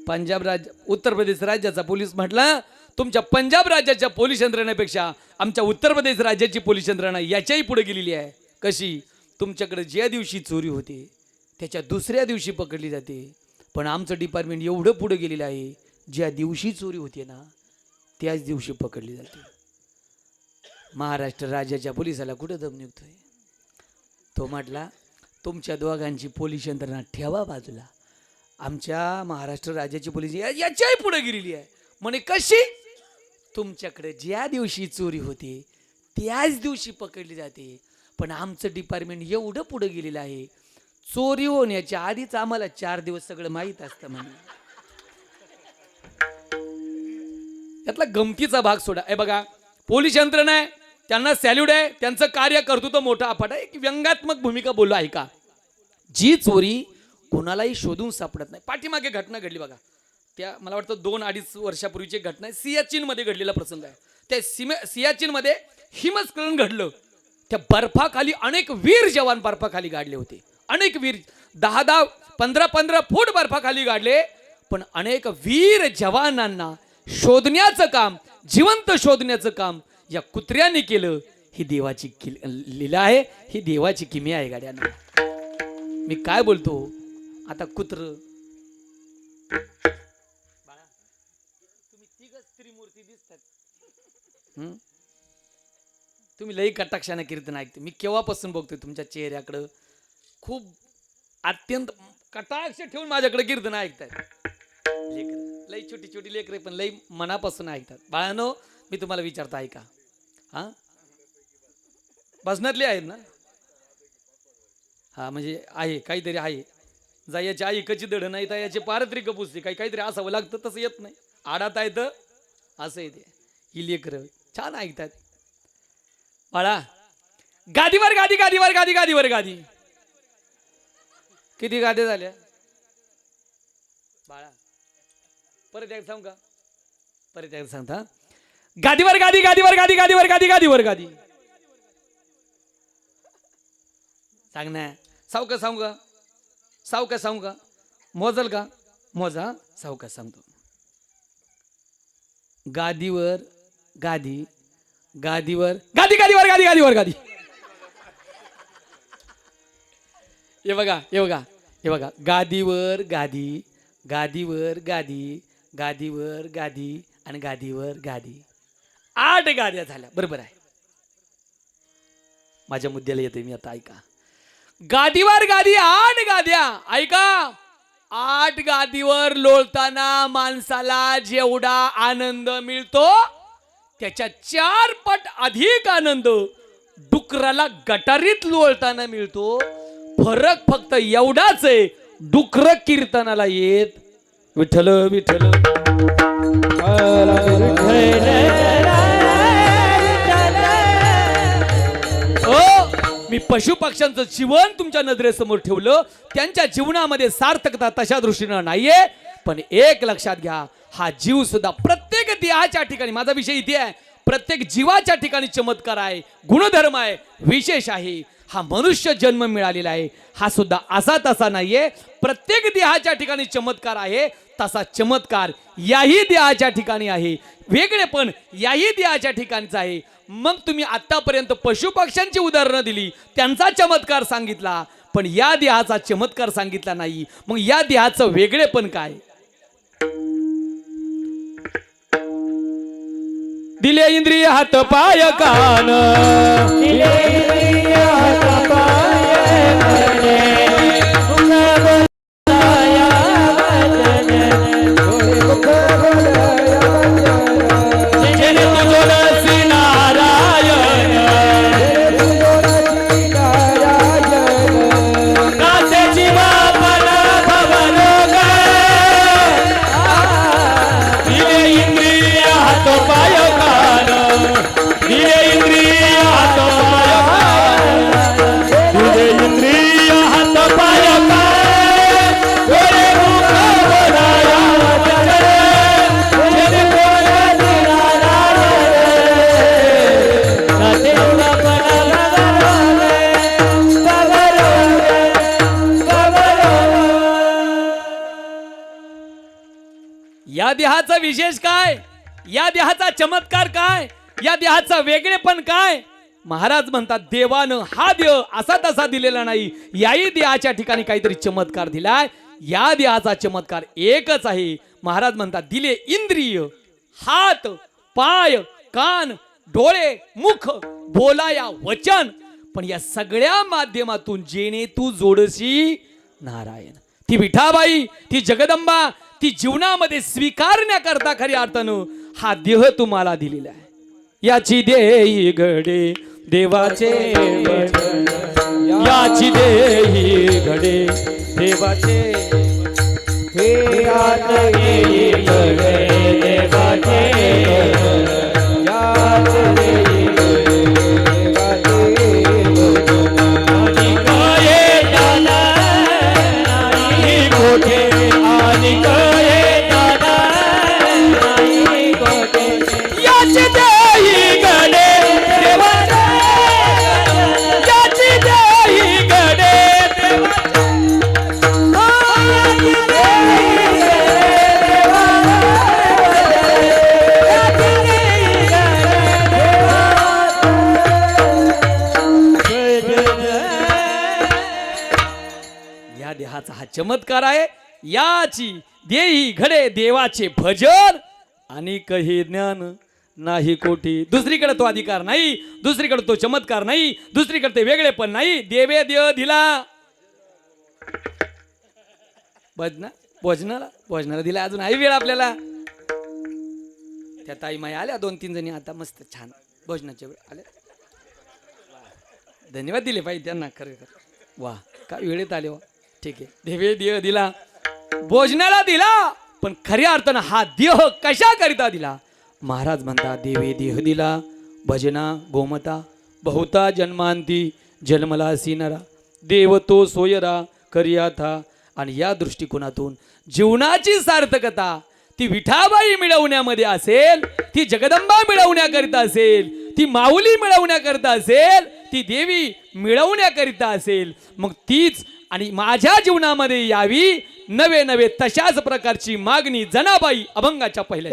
पंजाब राज्य, उत्तर प्रदेश राज्याचा पोलीस म्हटलं, तुमच्या पंजाब राज्याच्या पोलीस यंत्रणेपेक्षा आमच्या उत्तर प्रदेश राज्याची पोलीस यंत्रणा याच्याही पुढे गेलेली आहे. कशी? तुमच्याकडे ज्या दिवशी चोरी होते त्याच्या दुसऱ्या दिवशी पकडली जाते, पण आमचं डिपार्टमेंट एवढं पुढे गेलेलं आहे, ज्या दिवशी चोरी होते ना त्याच दिवशी पकडली जाते. महाराष्ट्र राज्याच्या पोलिसाला कुठं दम निघतोय? तो म्हटला, तुमच्या दोघांची पोलीस यंत्रणा ठेवा बाजूला, आमच्या महाराष्ट्र राज्याची पोलीस याच्याही पुढे गेलेली आहे. म्हणे कशी? तुमच्याकडे ज्या दिवशी चोरी होते त्याच दिवशी पकडली जाते, पण आमचं डिपार्टमेंट एवढं पुढे गेलेलं आहे, चोरी होण्याच्या आधीच आम्हाला 4 दिवस सगळं माहीत असतं. म्हणे यातला गमतीचा भाग सोडा. हे बघा, पोलीस यंत्रणा आहे, त्यांना सॅल्यूट आहे, त्यांचं कार्य कर्तृत्व मोठं अफाट आहे. एक व्यंगात्मक भूमिका बोललो ऐका. जी चोरी कोणालाही शोधून सापडत नाही. पाठीमागे घटना घडली बघा, त्या मला वाटतं 2-2.5 वर्षापूर्वीची घटना आहे. सियाचीन मध्ये घडलेला प्रसंग आहे. त्या सियाचीन मध्ये हिमस्खलन घडलं. त्या बर्फाखाली अनेक वीर जवान बर्फाखाली गाडले होते. अनेक वीर 10-10, 15-15 फूट बर्फाखाली गाडले, पण अनेक वीर जवानांना शोधण्याचं काम, जिवंत शोधण्याचं काम या कुत्र्याने केलं. ही देवाची लीला आहे, ही देवाची किमया आहे गाड्यांना. मी काय बोलतो आता? कुत्र, तुम्ही तिघच त्रिमूर्ती दिसतात. तुम्ही लई कटाक्षाने कीर्तन ऐकते. मी केव्हापासून बघतोय तुमच्या चेहऱ्याकडं, खूप अत्यंत कटाक्ष ठेवून माझ्याकडे कीर्तन ऐकतात. लेकर लई छोटी छोटी लेकरे, पण लई मनापासून ऐकतात. बाळांनो, मी तुम्हाला विचारतो ऐका. हा, भजनातले आहेत ना? हा, म्हणजे आहे काहीतरी आहे. जायची आई कची दड नाही तर याचे पारत्रिक पुसते, काहीतरी असावं लागतं, तसं येत नाही. आडाता येतं असं येते. ही लेकरं छान ऐकतात. बाळा, गादीवर गादी, गादीवर गादी, गादीवर गादी. किती गाद्या झाल्या बाळा? परत एकदा सांग का? परत एकदा सांगता. गादीवर गादी, गादीवर गादी, गादीवर गादी, गादीवर गादी. सांग ना. सावका सांगू का? सावका सांगू का? मोजल का? मोजा. सावका सांगतो. गादीवर गादी, गादीवर गादी, गादीवर गादी, गादीवर गादी. हे बघा, हे बघा, हे बघा. गादीवर गादी, गादीवर गादी, गादीवर गादी आणि गादीवर गादी. 8 गाद्या झाल्या. बरोबर आहे. माझ्या मुद्द्याला येते मी आता. ऐका. गादीवर गादी 8 गाद्या. ऐका. 8 गादीवर लोळताना माणसाला जेवढा आनंद मिळतो त्याच्या 4 पट अधिक आनंद डुकराला गटारीत लोळताना मिळतो. फरक फक्त एवढाच आहे, डुकर कीर्तनाला येत विठ्ठल विठ्ठल. मी पशु पक्ष्यांचं जीवन तुमच्या नजरेसमोर ठेवलं, त्यांच्या जीवनामध्ये सार्थकता तशा दृष्टीनं नाहीये. पण एक लक्षात घ्या, हा जीव सुद्धा प्रत्येक देहाच्या ठिकाणी, माझा विषय इथे आहे, प्रत्येक जीवाच्या ठिकाणी चमत्कार आहे, गुणधर्म आहे, विशेष आहे. हा मनुष्य जन्म मिळालेला आहे, हा सुद्धा असा तसा नाहीये. प्रत्येक देहाच्या ठिकाणी चमत्कार आहे, तसा चमत्कार याही देहाच्या ठिकाणी आहे, वेगळेपण याही देहाच्या ठिकाणचं आहे. मग तुम्ही आतापर्यंत पशु पक्ष्यांची उदाहरणं दिली, त्यांचा चमत्कार सांगितला, पण या देहाचा चमत्कार सांगितला नाही. मग या देहाचं वेगळेपण काय? दिले इंद्रिय हात पाय कान, दिले इंद्रिय हात पाय या देहाचा विशेष काय? या देहाचा चमत्कार काय? या देहाचा वेगळेपण काय? महाराज म्हणतात, देवानं हा देह असा तसा दिलेला नाही, याही देहाच्या ठिकाणी काहीतरी चमत्कार दिलाय. या देहाचा चमत्कार एकच आहे. महाराज म्हणतात, दिले इंद्रिय हात पाय कान डोळे मुख बोलाया वचन, पण या सगळ्या माध्यमातून जेणे तू जोडशी नारायण. ती विठाबाई, ती जगदंबा, ती जीवनामध्ये स्वीकारण्याकरता खऱ्या अर्थानं हा देह तुम्हाला दिलेला आहे. याची देही घडे देवाचे वचन, याची देही घडे देवाचे, हे आत येई घडे देवाचे वचन, यात येई घडे हा चमत्कार आहे. याची देही घडे देवाचे भजन आणि कही ज्ञान नाही कोठी. दुसरीकडे तो अधिकार नाही, दुसरीकडे तो चमत्कार नाही, दुसरीकडे ते वेगळे पण नाही. देवे देव दिला भोजनाला दिला. अजून आहे वेळ आपल्याला. त्या ताई माई आल्या 2-3 जणी आता मस्त छान भोजनाच्या वेळ आल्या. धन्यवाद दिले पाहिजे त्यांना. खरं वा काय वेळेत आले वा. ठीक आहे, देवे देह दिला, भोजनाला दिला, पण खऱ्या अर्थानं हा देह कशा करिता दिला? महाराज म्हणतात, देवे देह दिला भजना गोमता बहुता जन्मांती जन्मला सीनरा देव तो सोयरा करिया था. आणि या दृष्टिकोनातून जीवनाची सार्थकता ती विठाबाई मिळवण्यामध्ये असेल, ती जगदंबा मिळवण्याकरिता असेल, ती माऊली मिळवण्याकरिता असेल, ती देवी मिळवण्याकरिता असेल, मग तीच आणि माझ्या जीवनामध्ये यावी नवे नवे तशाच प्रकारची मागणी जनाबाई अभंगाच्या पहिल्या.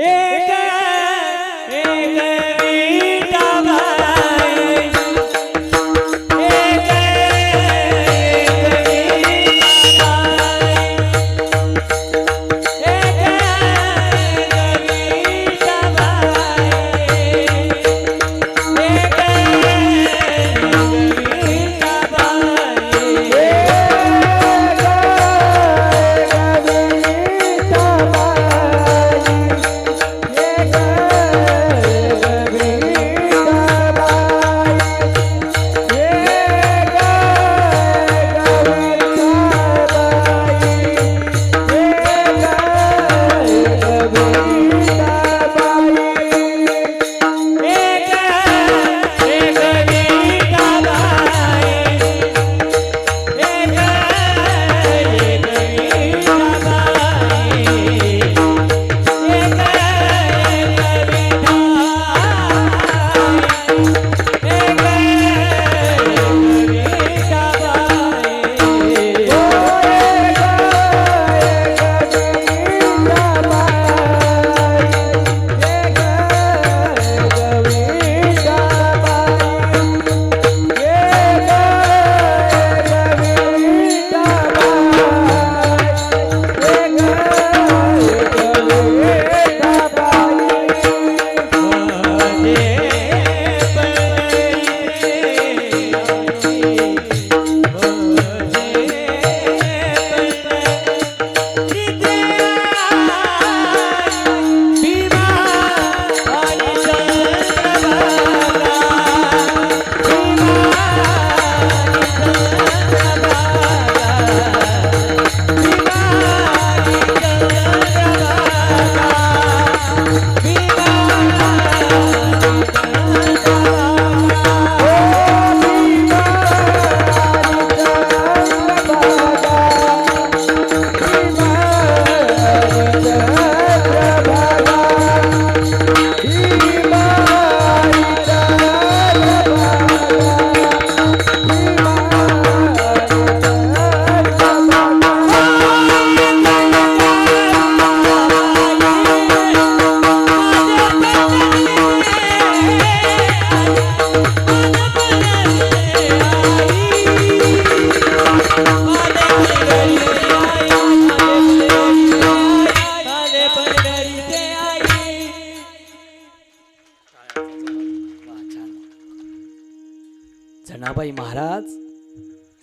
जनाबाई महाराज,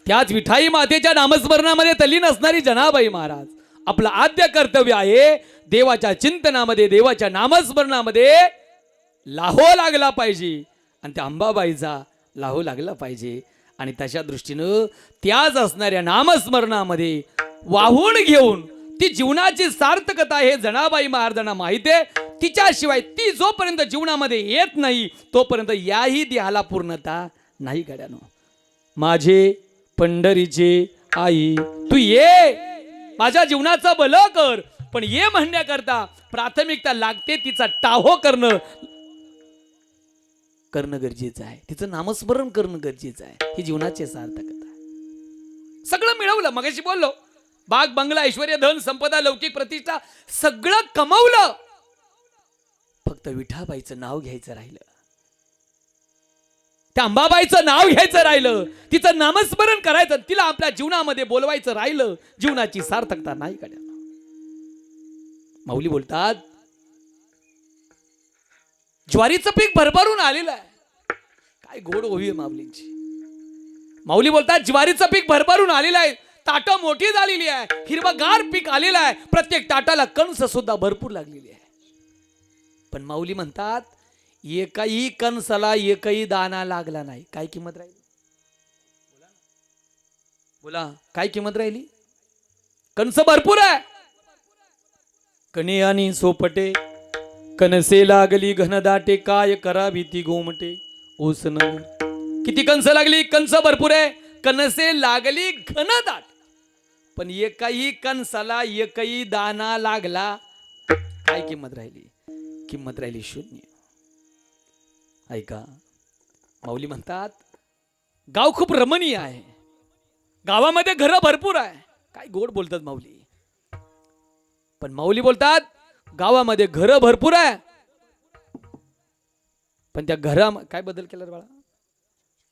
त्याच विठाई मातेच्या नामस्मरणामध्ये तल्लीन असणारी जनाबाई महाराज, आपलं आद्य कर्तव्य आहे देवाच्या चिंतनामध्ये, देवाच्या नामस्मरणामध्ये लाहो लागला पाहिजे. आणि त्या अंबाबाईचा लाहो लागला पाहिजे. आणि तशा दृष्टीनं त्याच असणाऱ्या नामस्मरणामध्ये वाहून घेऊन ती जीवनाची सार्थकता हे जनाबाई महाराजांना माहिती आहे. तिच्याशिवाय ती जोपर्यंत जीवनामध्ये येत नाही तोपर्यंत याही देहाला पूर्णता नाही. गड्यानो, माझे पंढरीचे आई तू ये, माझ्या जीवनाचा भलं कर, पण ये म्हणण्याकरता प्राथमिकता लागते तिचा टाहो करणं गरजेचं आहे. तिचं नामस्मरण करणं गरजेचं आहे. ही जीवनाची सार्थकता आहे. सगळं मिळवलं, मगाशी बोललो, बाग बंगला ऐश्वर्य धन संपदा लौकिक प्रतिष्ठा सगळं कमवलं, फक्त विठाबाईचं नाव घ्यायचं राहिलं, त्या अंबाबाईचं नाव घ्यायचं राहिलं, तिचं नामस्मरण करायचं, तिला आपल्या जीवनामध्ये बोलवायचं राहिलं. जीवनाची सार्थकता नाही काढल्या. माऊली बोलतात ज्वारीचं पीक भरभरून आलेलं आहे. काय गोड ओवी आहे माऊलींची. माऊली बोलतात ज्वारीचं पीक भरभरून आलेलं आहे, ताट मोठी झालेली आहे, हिरवागार पीक आलेलं आहे, प्रत्येक ताटाला कणस सुद्धा भरपूर लागलेली आहे. पण माऊली म्हणतात एकही कणसाला एकही दाना लागला नाही. काय किंमत राहिली? बोला, काय किंमत राहिली? कणस भरपूर आहे, कणे आणि सोपटे, कणसे लागली घनदाटे, काय करावी ती गोमटे ओसन. किती कणस लागली? कणस भरपूर आहे, कणसे लागली घनदाट, पण एकही कणसाला एकही दाना लागला. काय किंमत राहिली? किंमत राहिली शून्य. ऐका, माऊली म्हणतात गाव खूप रमणीय आहे, गावामध्ये घरं भरपूर आहे. काय गोड बोलतात माऊली. पण माऊली बोलतात गावामध्ये घरं भरपूर आहे, पण त्या घरा काय बदल केला रे बाळा?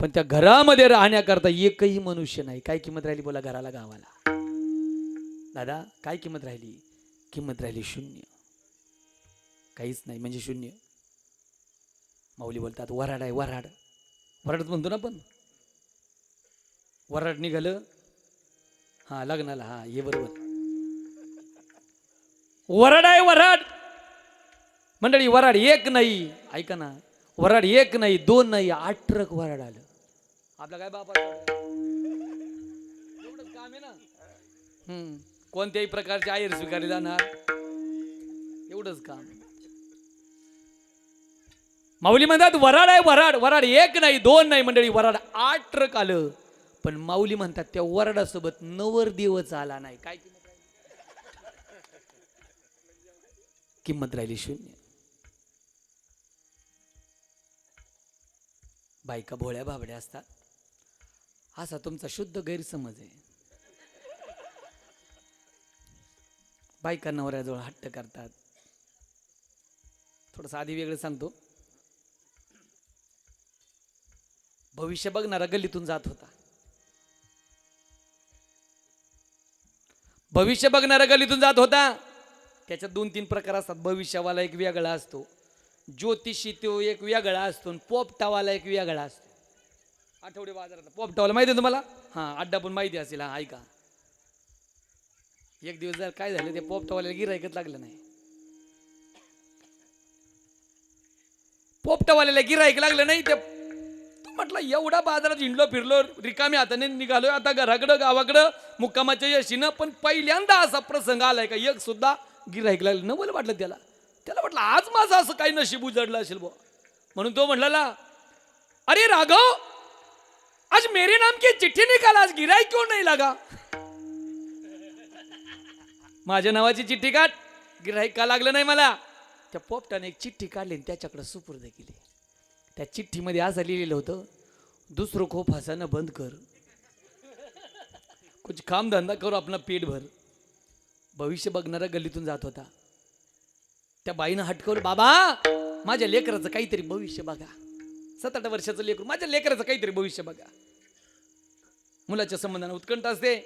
पण त्या घरामध्ये राहण्याकरता एकही मनुष्य नाही. काय किंमत राहिली? बोला, घराला गावाला. दादा, काय किंमत राहिली? किंमत राहिली शून्य. काहीच नाही म्हणजे शून्य. माऊली बोलतात वराड आहे, वराड. वराडच म्हणतो ना आपण. वराड निघालं हा लग्नाला, हा ये बरोबर. वराड आहे, वराड. मंडळी, वराड एक नाही, ऐका ना, वराड एक नाही, दोन नाही, 8 ट्रक वराड आलं. आपला काय बापा एवढंच काम आहे ना. कोणत्याही प्रकारचे आयर स्वीकारले जाणार, एवढंच काम. माऊली म्हणतात वराड आहे, वराड. वराड एक नाही, दोन नाही मंडळी, वराड 8 ट्रक आलं. पण माऊली म्हणतात त्या वराडासोबत नवरदेवच आला नाही. काय किंमत राहिली? किंमत राहिली शून्य. बायका भोळ्या भाबड्या असतात असा तुमचा शुद्ध गैरसमज आहे. बायका नवऱ्याजवळ हट्ट करतात. थोडंसं आधी वेगळं सांगतो. भविष्य बघणारा गल्लीतून जात होता. भविष्य बघणारा गल्लीतून जात होता. त्याच्यात 2-3 प्रकार असतात. भविष्यवाला एक वेगळा असतो, ज्योतिषी तो एक वेगळा असतो, आणि पोपटावाला एक वेगळा असतो. आठवडे बाजारात पोपटावाला माहिती आहे तुम्हाला? हा, अड्डा पण माहिती असेल. हा, ऐका. एक दिवस जर काय झालं, ते पोपटावाल्याला गिऱ्हाईकच लागलं नाही. पोपटावाल्याला गिऱ्हाईक लागलं नाही. ते म्हटलं एवढा बाजारात हिंडलो फिरलो, रिकामी हाताने निघालोय आता घराकडं गावाकडं मुक्कामाच्या यशीनं, पण पहिल्यांदा असा प्रसंग आलाय का एक सुद्धा गिऱ्हाईक लागलं न. बोल वाटलं त्याला वाटलं आज माझं असं काही नशीब उजडलं असेल बुवा. म्हणून तो म्हटला, अरे राघव, आज मेरे नाम की चिठ्ठी निकाल, आज गिऱ्हाईक क्यों नहीं लगा? माझ्या नावाची चिठ्ठी काढ, गिऱ्हाईक का लागलं नाही मला? त्या पोपटाने एक चिठ्ठी काढली आणि त्याच्याकडे सुपूर्द केली. त्या चिठ्ठीमध्ये असं लिहिलेलं होतं, दुसरं को फसाना बंद कर, कुछ काम धंदा करो, अपना पेट भर. भविष्य बघणारा गल्लीतून जात होता. त्या बाईनं हटकवलं, बाबा माझ्या लेकराचं काहीतरी भविष्य बघा. 7-8 वर्षाचं लेकरू, माझ्या लेकराचं काहीतरी भविष्य बघा. मुलाच्या संबंधाने उत्कंठ असते.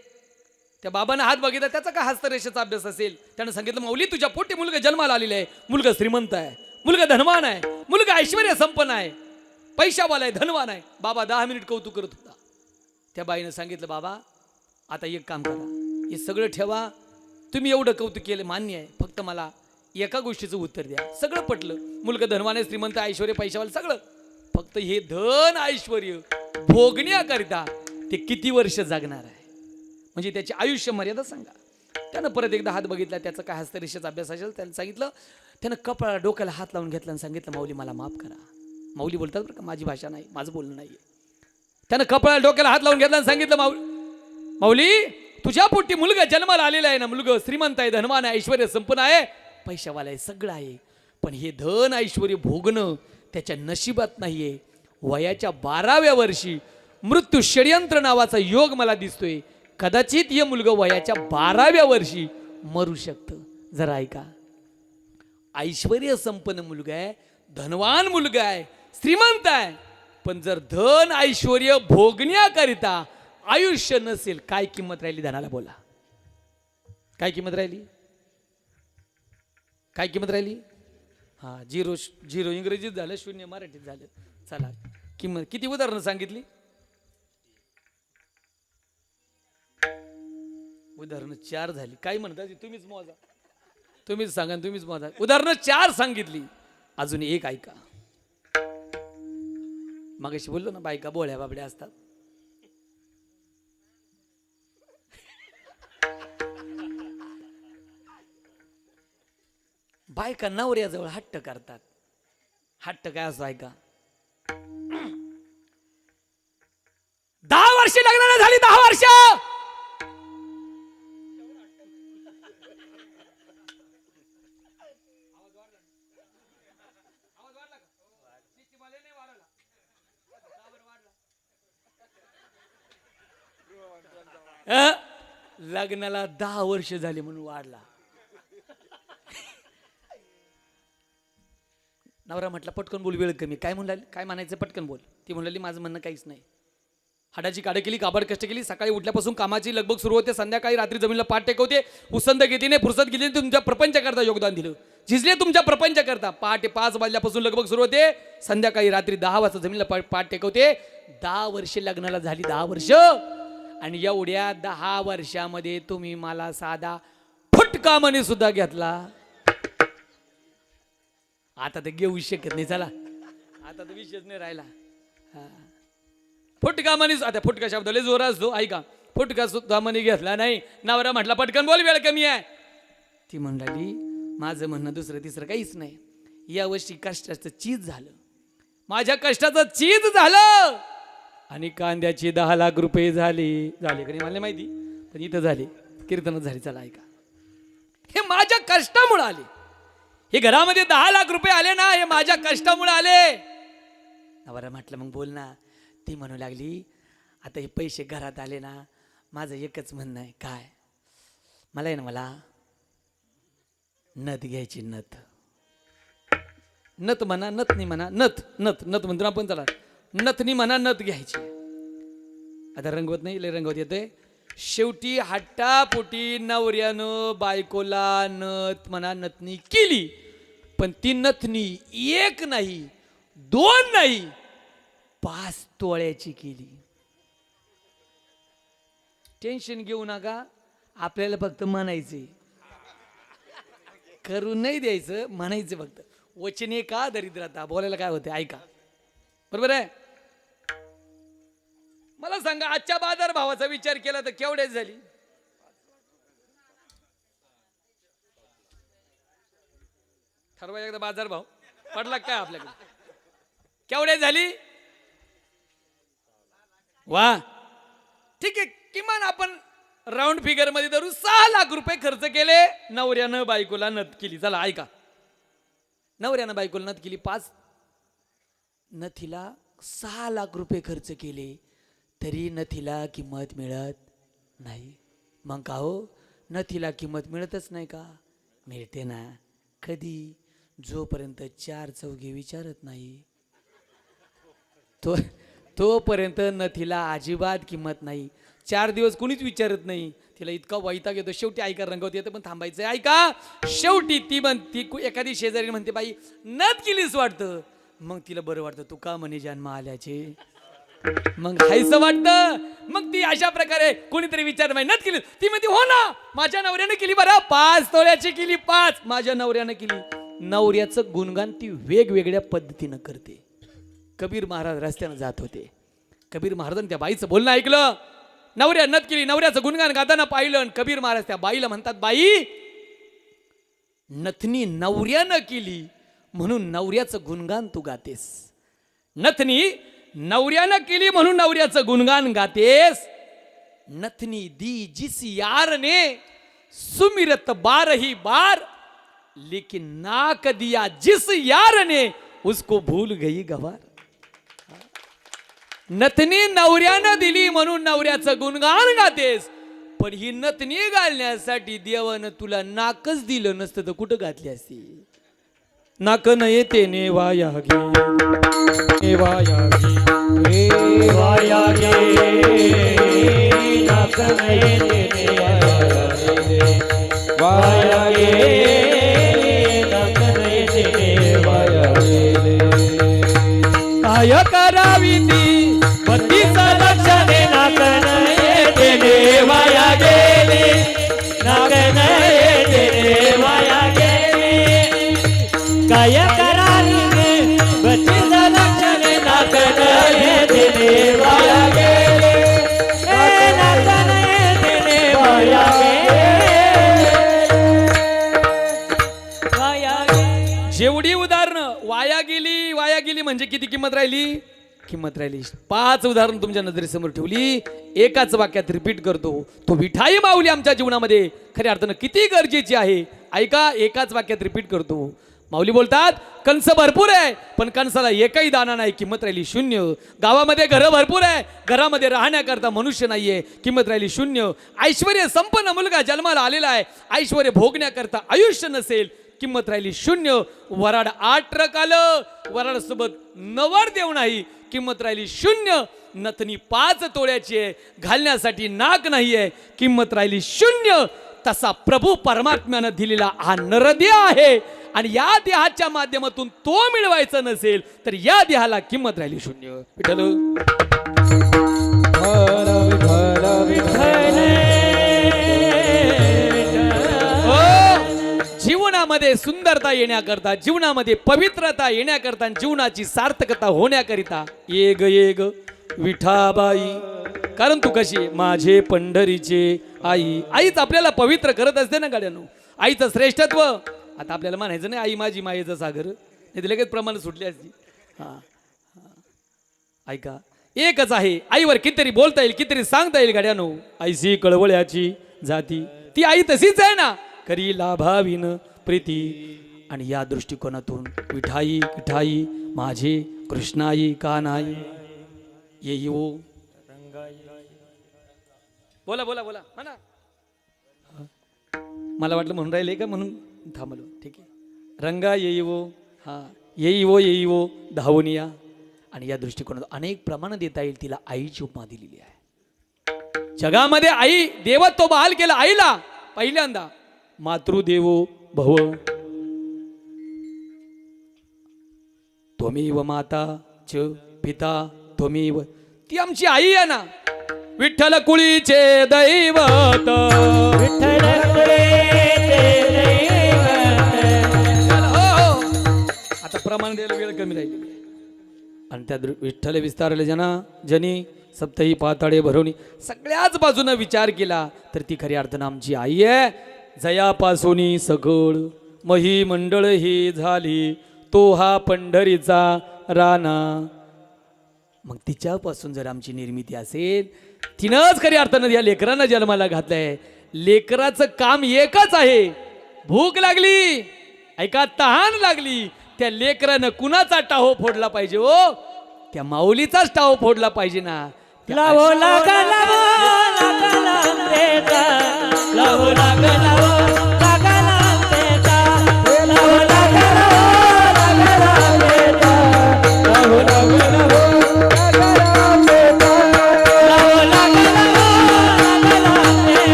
त्या बाबानं हात बघितला, त्याचा का हस्तरेषेचा अभ्यास असेल. त्यानं सांगितलं, माऊली तुझ्या पोटी मुलगा जन्माला आलेला आहे, मुलगा श्रीमंत आहे, मुलगा धनवान आहे, मुलगा ऐश्वर्य संपन्न आहे. पैशावाला आहे, धनवान आहे. बाबा 10 मिनिट कौतुक करत होता. त्या बाईनं सांगितलं, बाबा आता एक काम करा, हे सगळं ठेवा, तुम्ही एवढं कौतुक केलं मान्य आहे, फक्त मला एका गोष्टीचं उत्तर द्या. सगळं पटलं, मुलगा धनवान आहे, श्रीमंत, ऐश्वर्य, पैशावाला सगळं, फक्त हे धन ऐश्वर्य भोगण्याकरिता ते किती वर्ष जगणार आहे, म्हणजे त्याची आयुष्य मर्यादा सांगा. त्यानं परत एकदा हात बघितला, त्याचं काय हस्तरेषेचा अभ्यास असेल, त्यानं सांगितलं, त्यानं कपाळाला डोक्याला हात लावून घेतला आणि सांगितलं, माऊली मला माफ करा. माऊली बोलतात बरं का, माझी भाषा नाही, माझं बोलणं नाही. त्यानं कपाळाला डोक्याला हात लावून घेतला आणि सांगितलं, माऊली तुझ्या पोटी मुलगा जन्माला आलेला आहे ना, मुलगा श्रीमंत आहे, धनवान आहे, ऐश्वर्य संपन्न आहे, पैशावाला आहे, सगळं आहे, पण हे धन ऐश्वर्य भोगणं त्याच्या नशिबात नाहीये. वयाच्या 12व्या वर्षी मृत्यू षड्यंत्र नावाचा योग मला दिसतोय. कदाचित हे मुलगा वयाच्या 12व्या वर्षी मरू शकतं. जरा ऐका, ऐश्वर्य संपन्न मुलगा आहे, धनवान मुलगा आहे, श्रीमंत आहे, पण जर धन ऐश्वर्य भोगण्याकरिता आयुष्य नसेल, काय किंमत राहिली धनाला? बोला, काय किंमत राहिली? काय किंमत राहिली? हा, झिरो झिरो इंग्रजीत झालं, शून्य मराठीत झालं. चला, किंमत किती उदाहरणं सांगितली? उदाहरणं 4 झाली. काय म्हणतात तुम्हीच मोजा, तुम्हीच सांगा, तुम्हीच मोजा. उदाहरणं 4 सांगितली. अजून एक ऐका. मगाशी बोललो ना, बायका बोळ्या बाबड्या असतात. बायका नवऱ्याजवळ हट्ट करतात. हट्ट काय असं ऐका, 10 वर्षे लग्नाला झाली, 10 वर्ष लग्नाला 10 वर्ष झाली म्हणून वाढला. नवरा म्हटला, पटकन बोल, वेळ कमी. काय म्हणाली, काय म्हणायचं, पटकन बोल. ती म्हणाली, माझं म्हणणं काहीच नाही. हाडाची काढ केली, काबाड कष्ट केली, सकाळी उठल्यापासून कामाची लगबग सुरू होते, संध्याकाळी रात्री जमिनीला पाठ टेकवते, उसंत घेतीने फुरसत गेली, तुमच्या प्रपंच करता योगदान दिलं, झिजले तुमच्या प्रपंच करता. पहाटे 5 वाजल्यापासून लगबग सुरू होते, संध्याकाळी रात्री 10 वाजता जमिनीला पाठ टेकवते. 10 वर्षे लग्नाला झाली, 10 वर्ष, आणि एवढ्या 10 वर्षामध्ये तुम्ही मला साधा फुटका म्हणे सुद्धा घेतला. आता तर घेऊ शकत नाही. चला, आता तर विषयच नाही राहिला. फुटका म्हणे, आता फुटका शब्द लय जोर असतो, ऐका, फुटका सुद्धा म्हणे घेतला नाही. नवरा म्हटला, पटकन बोल, वेळ कमी आहे. ती म्हणाली, माझं म्हणणं दुसरं तिसरं काहीच नाही, या वर्षी कष्टाचं चीज झालं, माझ्या कष्टाचं चीज झालं, आणि कांद्याची 10 लाख रुपये झाले का नाही मला माहिती, पण इथं झाले, कीर्तनच झाली. चला ऐका, हे माझ्या कष्टामुळे आले. हे घरामध्ये 10 लाख रुपये आले ना, हे माझ्या कष्टामुळे आले. नवरा म्हटलं, मग बोल ना. ती म्हणू लागली, आता हे पैसे घरात आले ना, माझं एकच म्हणणं आहे. काय? मला आहे ना, मला नथ घ्यायची. नथ, नथ म्हणा, नथनी म्हणा, नथ नथ नथ म्हणतो आपण. चला, नथनी म्हणा, नथ घ्यायची. आता रंगवत नाही, लय रंगवत येते. शेवटी हट्टापोटी नवऱ्यानं बायकोला नथ म्हणा नथनी केली, पण ती नथनी 1 नाही, 2 नाही, 5 तोळ्याची केली. टेन्शन घेऊ नका, आपल्याला फक्त म्हणायचे, करून नाही द्यायचं, म्हणायचं फक्त. वचने का दरिद्रता, बोलायला काय होते, ऐका. बरोबर आहे? मला सांगा, आजच्या बाजार भावाचा विचार केला तर केवढ्याच झाली? ठरवा एकदा बाजार भाव पडला काय आपल्याकडे, केवढ्याच झाली? वा, ठीक आहे, किमान आपण राऊंड फिगर मध्ये धरू 6 लाख रुपये खर्च केले. नवऱ्यानं बायकोला नथ केली. चला ऐका, नवऱ्यानं बायकोला नथ केली, 5 नथीला 6 लाख रुपये खर्च केले, तरी नथीला किंमत मिळत नाही. मग का हो, नथीला किंमत मिळतच नाही का? मिळते ना. कधी? जोपर्यंत 4 चौघे विचारत नाही, तोपर्यंत नथीला अजिबात किंमत नाही. 4 दिवस कुणीच विचारत नाही, तिला इतका वैताग येतो. शेवटी ऐका, रंगवत येतं पण थांबायचं. ऐका, शेवटी ती म्हणती, एखादी शेजारी म्हणते, बाई नथ केलीच वाटतं. मग तिला बरं वाटतं तू का म्हणे जन्म आल्याचे मग हायचं वाटतं मग ती अशा प्रकारे कोणीतरी विचार मेहनत केली ती म्हणते हो ना माझ्या नवऱ्याने केली बरं 5 तोळ्याची केली 5 माझ्या नवऱ्यानं केली नवऱ्याचं गुणगान ती वेगवेगळ्या पद्धतीनं करते कबीर महाराज रस्त्यानं जात होते कबीर महाराजांनी त्या बाईचं बोलणं ऐकलं नवऱ्या नत केली नवऱ्याचं गुणगान गाताना पाहिलं आणि कबीर महाराज त्या बाईला म्हणतात बाई नथनी नवऱ्यानं केली म्हणून नवऱ्याचं गुणगान तू गातेस नथनी नवऱ्यानं केली म्हणून नवऱ्याचं गुणगान गातेस नथनी दी जिस यार ने सुमिरत 12 बार लेकिन नाक दिया जिस यार ने उसको भूल गई गवार नथनी नवऱ्यानं दिली म्हणून नवऱ्याचं गुणगान गातेस पण ही नथनी घालण्यासाठी देवानं तुला नाकच दिलं नसतं तर कुठं घातली असती नाक न येते नेवाया गे नेवाया गे वाया गे नाक नाही देणे वाया गे नाक नाही देणे वाया गे काय करावी ती पतीचा लक्षणे नाक नाही देणे वाया गेले नाक नाही देणे वाया गेले काय करावी गे पतीचा लक्षणे नाक नाही देणे वाया गेले नाक नाही देणे वाया गेले जेवढी उदाहरणं वाया गेली म्हणजे किती किंमत राहिली 5 उदाहरण तुमच्या नजरेसमोर ठेवली एकाच वाक्यात रिपीट करतो तो विठाई माऊली आमच्या जीवनामध्ये खऱ्या अर्थानं किती गरजेची आहे ऐका एकाच वाक्यात रिपीट करतो माऊली बोलतात कंस भरपूर आहे पण कंसाला एकही दाना नाही किंमत राहिली 0 गावामध्ये घरं भरपूर आहे घरामध्ये राहण्याकरता मनुष्य नाहीये किंमत राहिली 0 ऐश्वर्य संपन्न मुलगा जन्माला आलेला आहे ऐश्वर्य भोगण्याकरता आयुष्य नसेल किंमत राहिली 0 वराड 8 ट्रक आलं वराड सोबत नवर देव नाही किंमत राहिली 0 नथनी 5 तोळ्याची आहे घालण्यासाठी नाक नाहीये किंमत राहिली 0 तसा प्रभू परमात्म्यानं दिलेला हा नरदेह आहे आणि या देहाच्या माध्यमातून तो मिळवायचा नसेल तर या देहाला किंमत राहिली 0 विठ्ठल जीवनामध्ये सुंदरता येण्याकरता जीवनामध्ये पवित्रता येण्याकरता जीवनाची सार्थकता होण्याकरिता ये ग विठाबाई कारण तू कशी माझे पंढरीचे आई आईच आपल्याला पवित्र करत असते ना गाड्यानो आईचं श्रेष्ठत्व आता आपल्याला म्हणायचं नाही आई माझी मायेचं सागर नाही लगेच प्रमाण सुटली असती ऐका एकच आहे आईवर कितीतरी बोलता येईल कितीतरी सांगता येईल गाड्यानो आईशी कळवळ्याची जाती ती आई तशीच आहे ना करी लाभाविन प्रीती आणि या दृष्टिकोनातून विठाई माझे कृष्णाई कानाई येईवो बोला म्हणा मला वाटलं म्हणून राहिले का म्हणून थांबलो ठीक आहे रंगा येईवो येईवो धावून या आणि या दृष्टिकोनात अनेक प्रमाण देता येईल तिला आईची उपमा दिलेली आहे जगामध्ये आई देवत्व बहाल केला आईला पहिल्यांदा मातृदेवो भव त्वमेव माता च पिता त्वमेव ती आमची आई आहे ना विठ्ठल कुळीचे दैवत विठ्ठल कुळीचे आता प्रमाण द्यायला वेळ कमी राहिली आणि त्या विठ्ठल विस्तारले जनी सप्तही पाताळे भरवणी सगळ्याच बाजूने विचार केला तर ती खऱ्या अर्थानं आमची आई आहे जयापासून सकळ मही मंडळ ही झाली तो हा पंढरीचा राणा मग तिच्यापासून जर आमची निर्मिती असेल तिनंच खऱ्या अर्थानं या लेकरांना जन्माला घातलंय लेकराचं काम एकच आहे भूक लागली ऐका तहान लागली त्या लेकरानं कुणाचा टाहो फोडला पाहिजे हो त्या माऊलीचाच टाहो फोडला पाहिजे ना लावो लागा लावो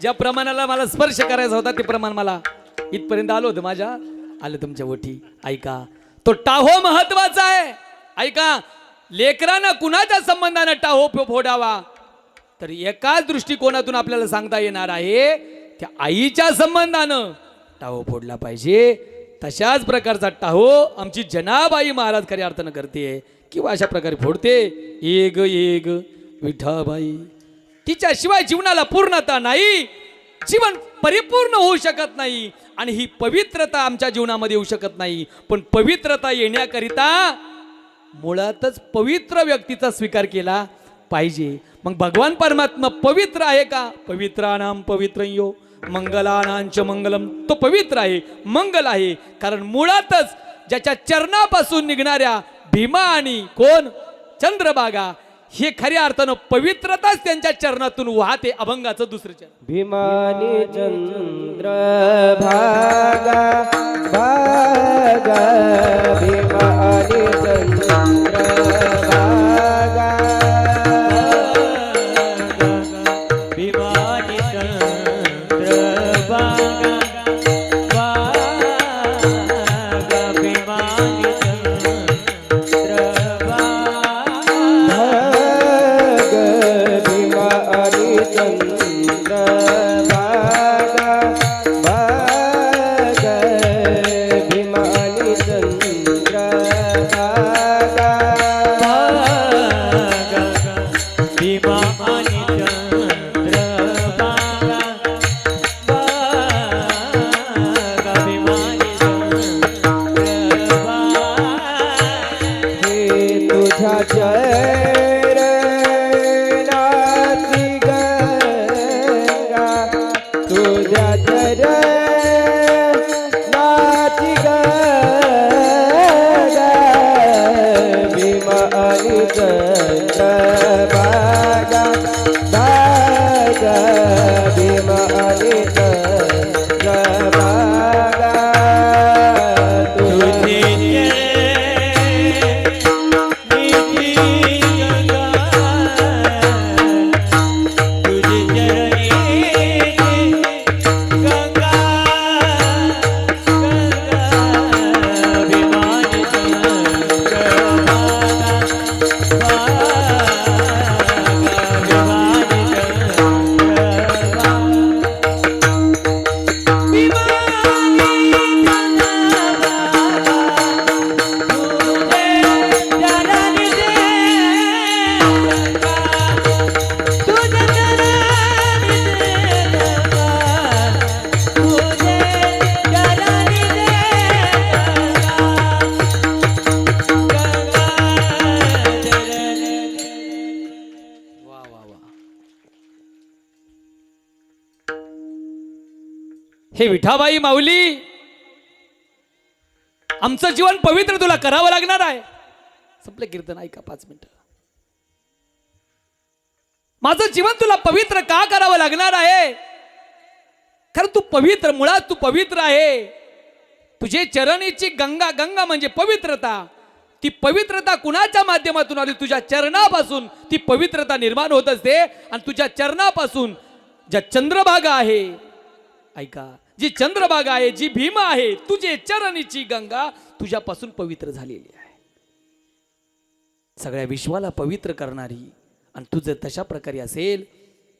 ज्या प्रमाणाला मला स्पर्श करायचा होता ते प्रमाण मला इथपर्यंत आलो होतं माझ्या, आलं तुमच्या ओठी. ऐका, तो टाहो महत्वाचा आहे. ऐका, लेकरांना कुणाच्या संबंधाने टाहो फोडावा तर एकाच दृष्टिकोनातून आपल्याला सांगता येणार आहे, त्या आईच्या संबंधानं टाहो फोडला पाहिजे. तशाच प्रकारचा टाहो आमची जनाबाई महाराज खऱ्या अर्थानं करते किंवा अशा प्रकारे फोडते. एक एक विठाबाई, तिच्याशिवाय जीवनाला पूर्णता नाही, जीवन परिपूर्ण होऊ शकत नाही. आणि ही पवित्रता आमच्या जीवनामध्ये येऊ शकत नाही. पण पवित्रता येण्याकरिता मुळातच पवित्र व्यक्तीचा स्वीकार केला पाहिजे. मग भगवान परमात्मा पवित्र आहे का? पवित्रानाम पवित्रयो मंगलानांच मंगलम. तो पवित्र आहे, मंगल आहे. कारण मुळातच ज्याच्या चरणापासून निघणाऱ्या भीमा आणि कोण चंद्रभागा हे खऱ्या अर्थानं पवित्रताच त्यांच्या चरणातून वाहते. अभंगाचं दुसरं चरण. भीमानी चंद्र भागा भागा भीमानी चंद्र भागा भीमानी चंद्रभागा भीमानी हे विठाबाई माऊली, आमचं जीवन पवित्र तुला करावं लागणार आहे. संपलं कीर्तन, ऐका 5 मिनिटं. माझं जीवन तुला पवित्र का करावं लागणार आहे? कारण तू पवित्र, मुळात तू पवित्र आहे. तुझे चरणीची गंगा, गंगा म्हणजे पवित्रता. ती पवित्रता कुणाच्या माध्यमातून आली? तुझ्या चरणापासून ती पवित्रता निर्माण होत असते. आणि तुझ्या चरणापासून ज्या चंद्रभागा आहे, ऐका, जी चंद्रभागा आहे, जी भीमा आहे, तुझे चरणीची गंगा तुझ्यापासून पवित्र झालेली आहे. सगळ्या विश्वाला पवित्र करणारी. आणि तू जर तशा प्रकारे असेल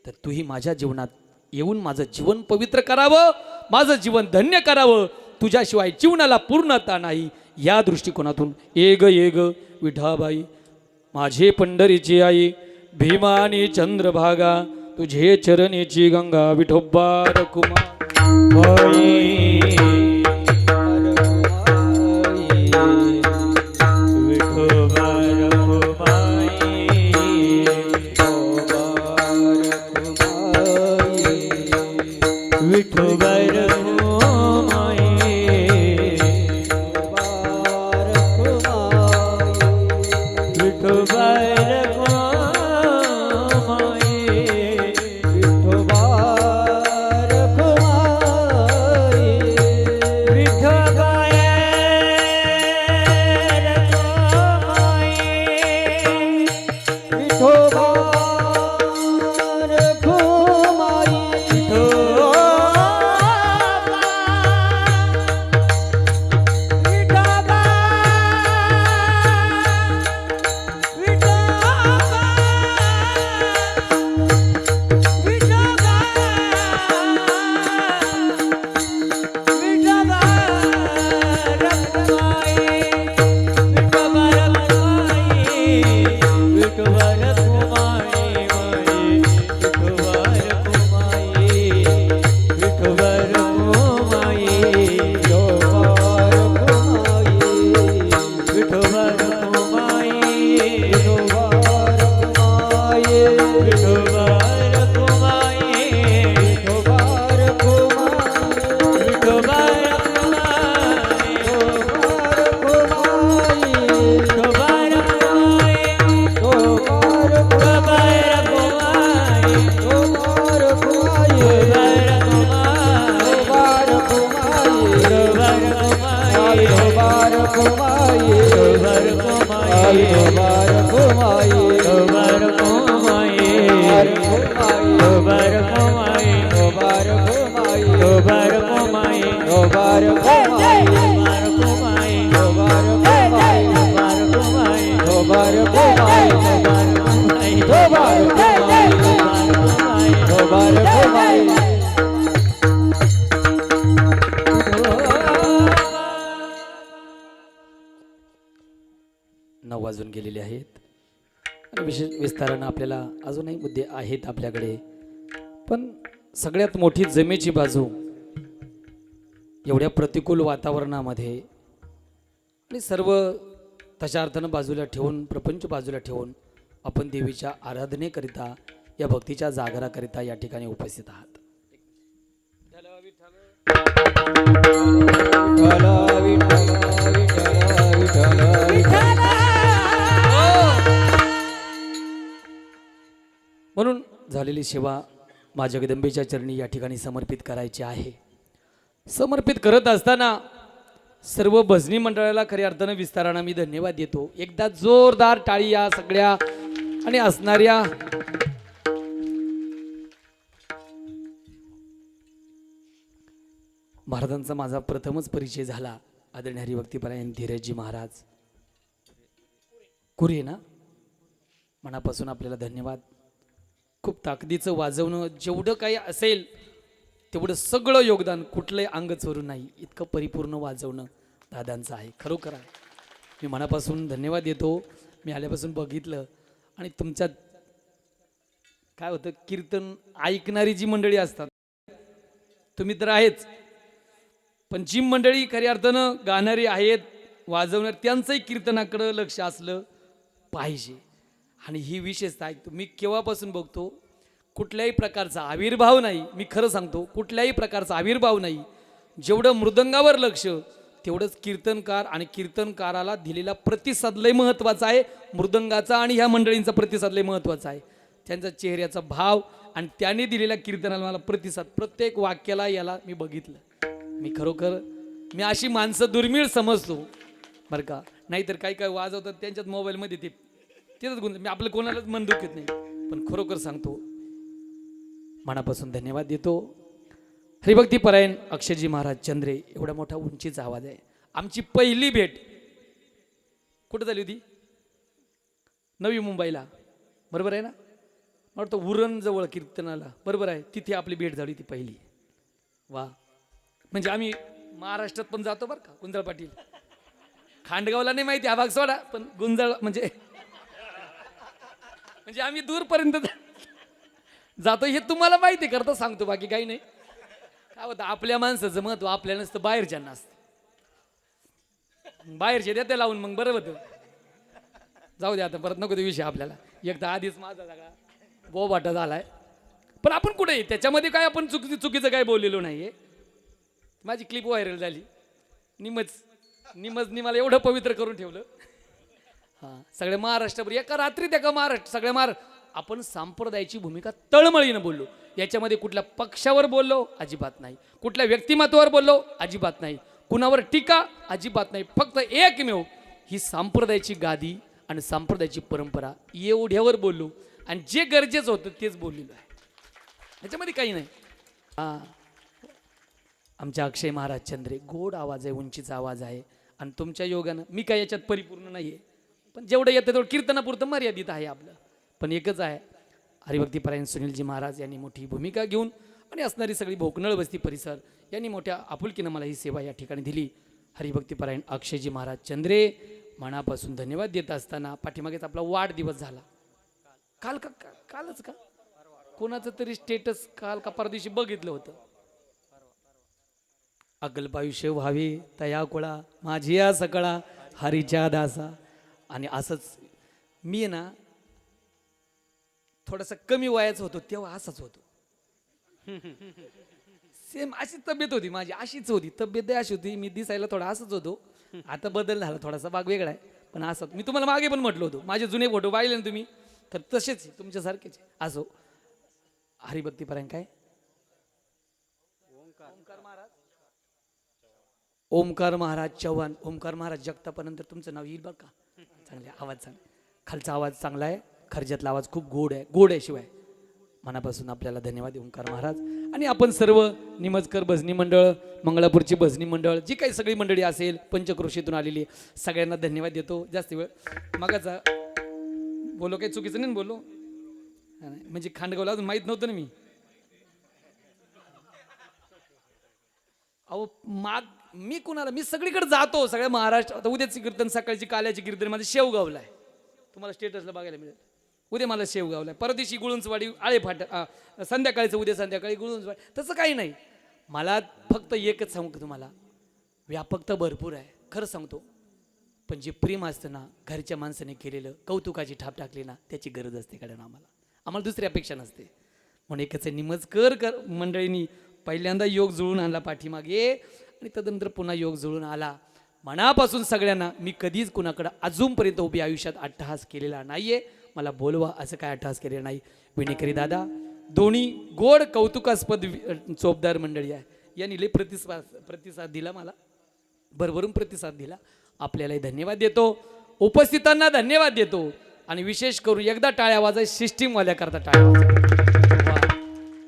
तर तूही माझ्या जीवनात येऊन माझं जीवन पवित्र करावं, माझं जीवन धन्य करावं. तुझ्याशिवाय जीवनाला पूर्णता नाही. या दृष्टिकोनातून एग एग विठाबाई, माझे पंढरीची आई, भीमा आणि चंद्रभागा, तुझे चरणीची गंगा, विठोबा रखुमा. विठोबा धोबार कोमाई धोबार कोमाई धोबार कोमाई धोबार कोमाई धोबार कोमाई धोबार कोमाई नऊ वाजून गेलेले आहेत आणि विशेष विस्तारानं आपल्याला अजूनही मुद्दे आहेत आपल्याकडे, पण सगळ्यात मोठी जमेची बाजू एवढ्या प्रतिकूल वातावरणामध्ये आणि सर्व तशा अर्थानं बाजूला ठेवून, प्रपंच बाजूला ठेवून आपण देवीच्या आराधनेकरिता, या भक्तीच्या जागराकरिता या ठिकाणी उपस्थित आहात. विठ्ठल विठ्ठल विठ्ठल विठ्ठल म्हणून झालेली सेवा माझ्या जगदंबेच्या चरणी या ठिकाणी समर्पित करायची आहे. समर्पित करत असताना सर्व भजनी मंडळाला खऱ्या अर्थानं विस्तारानं मी धन्यवाद देतो. एकदा जोरदार टाळी या सगळ्या आणि असणाऱ्या महाराजांचा माझा प्रथमच परिचय झाला. आदरणीय हरिभक्तीपरायण धीरजजी महाराज कुरे ना, मनापासून आपल्याला धन्यवाद. खूप ताकदीचं वाजवणं, जेवढं काही असेल तेवढं सगळं योगदान, कुठलंही अंग चोरून नाही, इतकं परिपूर्ण वाजवणं दादांचं आहे. खरोखर आहे. मी मनापासून धन्यवाद देतो. मी आल्यापासून बघितलं आणि तुमच्यात काय होतं, कीर्तन ऐकणारी जी मंडळी असतात, तुम्ही तर आहेच, पण जी मंडळी खऱ्या अर्थानं गाणारी आहेत, वाजवणारी, त्यांचंही कीर्तनाकडं लक्ष असलं पाहिजे. आणि ही विशेषता आहे. मी केव्हापासून बघतो, कुठल्याही प्रकारचा आविर्भाव नाही, मी खरं सांगतो, कुठल्याही प्रकारचा आविर्भाव नाही. जेवढं मृदंगावर लक्ष, तेवढंच कीर्तनकार आणि कीर्तनकाराला दिलेला प्रतिसाद लय महत्त्वाचा आहे. मृदंगाचा आणि ह्या मंडळींचा प्रतिसाद लय महत्त्वाचा आहे. त्यांचा चेहऱ्याचा भाव आणि त्याने दिलेल्या कीर्तनाला मला प्रतिसाद, प्रत्येक वाक्याला याला मी बघितलं. मी खरोखर मी अशी माणसं दुर्मिळ समजतो बरं का. नाहीतर काही काय वाजवतात त्यांच्यात मोबाईलमध्ये ते तिथंच गुंत, मी आपलं कोणालाच मन दुखत नाही. पण खरोखर सांगतो, मनापासून धन्यवाद देतो. हरिभक्तीपरायण अक्षयजी महाराज चंद्रे, एवढा मोठा उंचीचा आवाज आहे. आमची पहिली भेट कुठं झाली होती? नवी मुंबईला, बरोबर आहे ना? मला वाटतं उरण जवळ कीर्तनाला, बरोबर आहे, तिथे आपली भेट झाली ती पहिली. वा, म्हणजे आम्ही महाराष्ट्रात पण जातो बरं का. गुंजळ पाटील, खांडगावला नाही माहिती हा भाग सोडा, पण गुंजळ म्हणजे आम्ही दूरपर्यंत जातो, हे तुम्हाला माहिती करता सांगतो, बाकी काही नाही. काय होतं, आपल्या माणसाचं महत्व आपल्या नसतं, बाहेरच्यांना असतं. बाहेरचे देते लावून, मग बरं होतं. जाऊ दे आता, परत नको ते विषय आपल्याला. एक तर आधीच माझा जागा बोबाटा झालाय, पण आपण कुठे त्याच्यामध्ये काय आपण चुकीचं काय बोललेलो नाहीये. माझी क्लिप व्हायरल झाली, निमजनी मला एवढं पवित्र करून ठेवलं. हां, सगळ्या महाराष्ट्रावर एका रात्रीत एका महाराष्ट्र सगळ्या आपण संप्रदायाची भूमिका तळमळीनं बोललो. याच्यामध्ये कुठल्या पक्षावर बोललो अजिबात नाही, कुठल्या व्यक्तिमत्वावर बोललो अजिबात नाही, कुणावर टीका अजिबात नाही. फक्त एकमेव ही संप्रदायाची गादी आणि संप्रदायाची परंपरा एवढ्यावर बोललो, आणि जे गरजेचं होतं तेच बोललेलो आहे. याच्यामध्ये काही नाही. हां, आमच्या अक्षय महाराज चंद्रे, गोड आवाज आहे, उंचीचा आवाज आहे. आणि तुमच्या योगानं मी काय याच्यात परिपूर्ण नाही आहे, पण जेवढं येतं तेवढं कीर्तनापुरतं मर्यादित आहे आपलं. पण एकच आहे, हरिभक्तीपरायण सुनीलजी महाराज यांनी मोठी भूमिका घेऊन आणि असणारी सगळी भोकनळ वस्ती परिसर यांनी मोठ्या आपुलकीनं मला ही सेवा या ठिकाणी दिली. हरिभक्तीपरायण अक्षयजी महाराज चंद्रे, मनापासून धन्यवाद देत असताना पाठीमागेच आपला वाढदिवस झाला. कालच का कोणाचं तरी स्टेटस काल का परदिवशी बघितलं होतं. अगल्पायुष्य व्हावे तया कुळा माझी या सकळा हरीच्या दासा. आणि असंच मी ना थोडंसं कमी वयाचं होतो तेव्हा असंच होतो. सेम अशीच तब्येत होती माझी, अशीच होती तब्येत, अशी होती. मी दिसायला थोडा असंच होतो. आता बदल झाला, थोडासा भाग वेगळा आहे, पण असंच. मी तुम्हाला मागे पण म्हटलं होतं, माझे जुने फोटो पाहिले ना तुम्ही, तर तसेच तुमच्यासारखेच असो. हरिभक्तीपरायण काय ओमकार महाराज चव्हाण, ओमकार महाराज जगतापानंतर तुमचं नाव येईल बरं का. चांगले आवाज, चांगला खालचा आवाज चांगला आहे, खर्जातला आवाज खूप गोड आहे. शिवाय मनापासून आपल्याला धन्यवाद ओंकार महाराज. आणि आपण सर्व निमजकर भजनी मंडळ, मंगळापूरची भजनी मंडळ, जी काही सगळी मंडळी असेल पंचक्रोशीतून आलेली, सगळ्यांना धन्यवाद देतो. जास्त वेळ मगाचा बोलो काही चुकीचं नाही बोलो, म्हणजे खांडगावला अजून माहीत नव्हतं ना मी. अहो मी कुणाला, मी सगळीकडे जातो, सगळ्या महाराष्ट्र. आता उद्याची कीर्तन, सकाळची काल्याची कीर्तन माझं शेवगावला आहे, तुम्हाला स्टेटसला बघायला मिळेल. उद्या मला शेवगावला आहे, परत दिवशी गुळुंचवाडी आळेफाट, संध्याकाळचं उद्या संध्याकाळी गुळुंचवाडी. तसं काही नाही. मला फक्त एकच सांगू तुम्हाला, व्यापकता भरपूर आहे खरं सांगतो, पण जे प्रेम असतं ना, घरच्या माणसाने केलेलं, कौतुकाची थाप टाकली ना, त्याची गरज असते कारण आम्हाला दुसरी अपेक्षा नसते. म्हणून एकच निमजकर मंडळींनी पहिल्यांदा योग जुळून आणला पाठीमागे, आणि तदनंतर पुन्हा योग जुळून आला. मनापासून सगळ्यांना मी कधीच कुणाकडं अजूनपर्यंत उभी आयुष्यात अट्टहास केलेला नाहीये. मला बोलवा असं काय अट्टहास केलेला नाही. विनेकरी दादा दोन्ही गोड कौतुकास्पद चोपदार मंडळी आहे, यांनी लई प्रतिसाद दिला, मला भरभरून प्रतिसाद दिला. आपल्यालाही धन्यवाद देतो, उपस्थितांना धन्यवाद देतो. आणि विशेष करून एकदा टाळ्या वाजाय सिस्टीमवाल्या करता टाळ्या वाजा.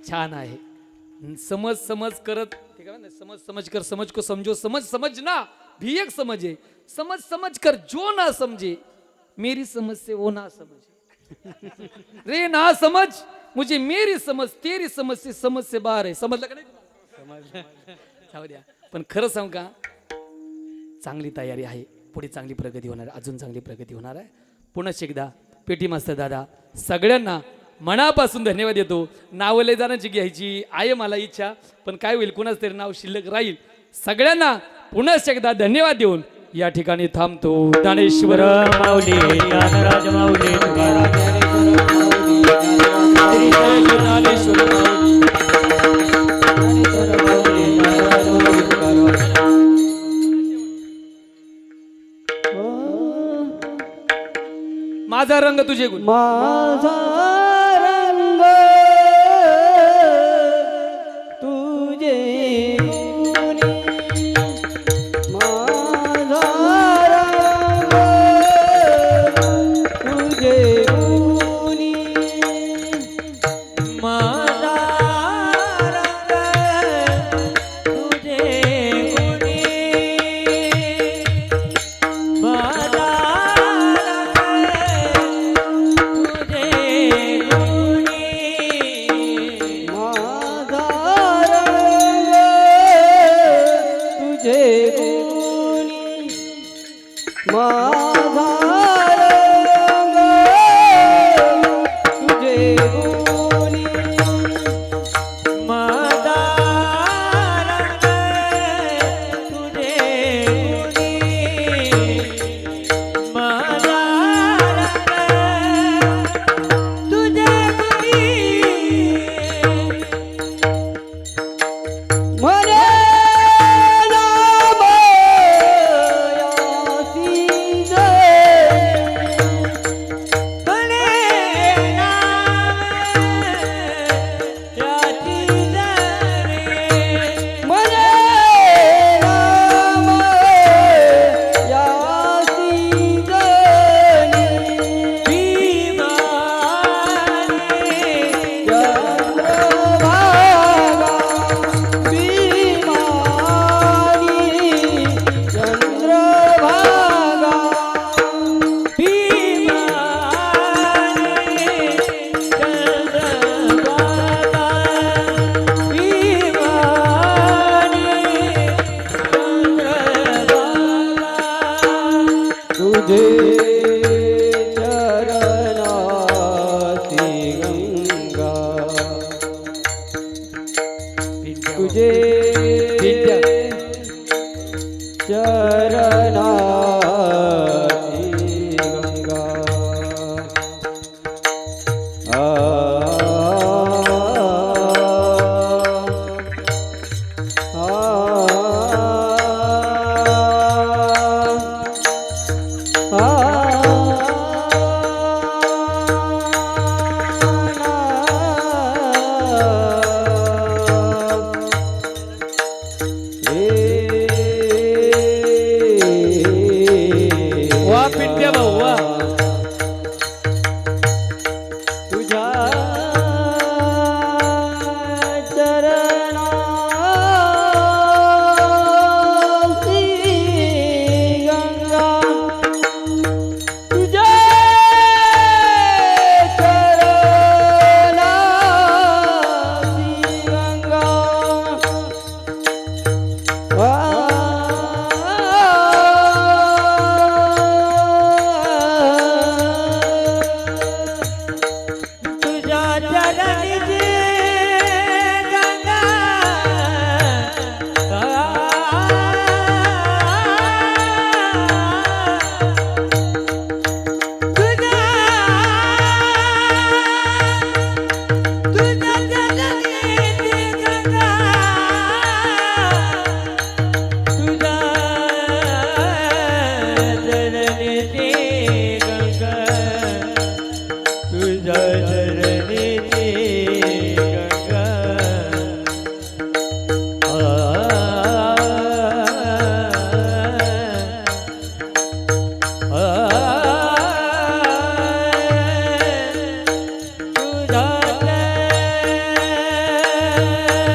छान आहे. समज करत, ठीक आहे ना, समज कर, समझ को समझो, समझना भी एक समझ है. समझ कर जो ना समझे, मेरी समझ से वो ना समझे. रे ना समझ मुझे मेरी समझ तेरी समझ से बाहर है. समजलं का नाही? जाऊ द्या. पण खरं सांगू का, चांगली तयारी आहे, पुढे चांगली प्रगती होणार आहे, अजून चांगली प्रगती होणार आहे. पुन्हा एकदा पेटी मास्तर दादा सगळ्यांना मनापासून धन्यवाद देतो. नावं लय जणांची घ्यायची आहे मला इच्छा, पण काय होईल, कुणाच तरी नाव शिल्लक राहील. सगळ्यांना पुन्हा एकदा धन्यवाद देऊन या ठिकाणी थांबतो. ज्ञानेश्वर माऊली ज्ञानराज माऊली ज्ञानेश्वर माझा रंग तुझे गुण, माझा रंग तुझे गुणी, माझा रंग तुझे गुणी, माझा रंग तुझे गुणी, माझा ग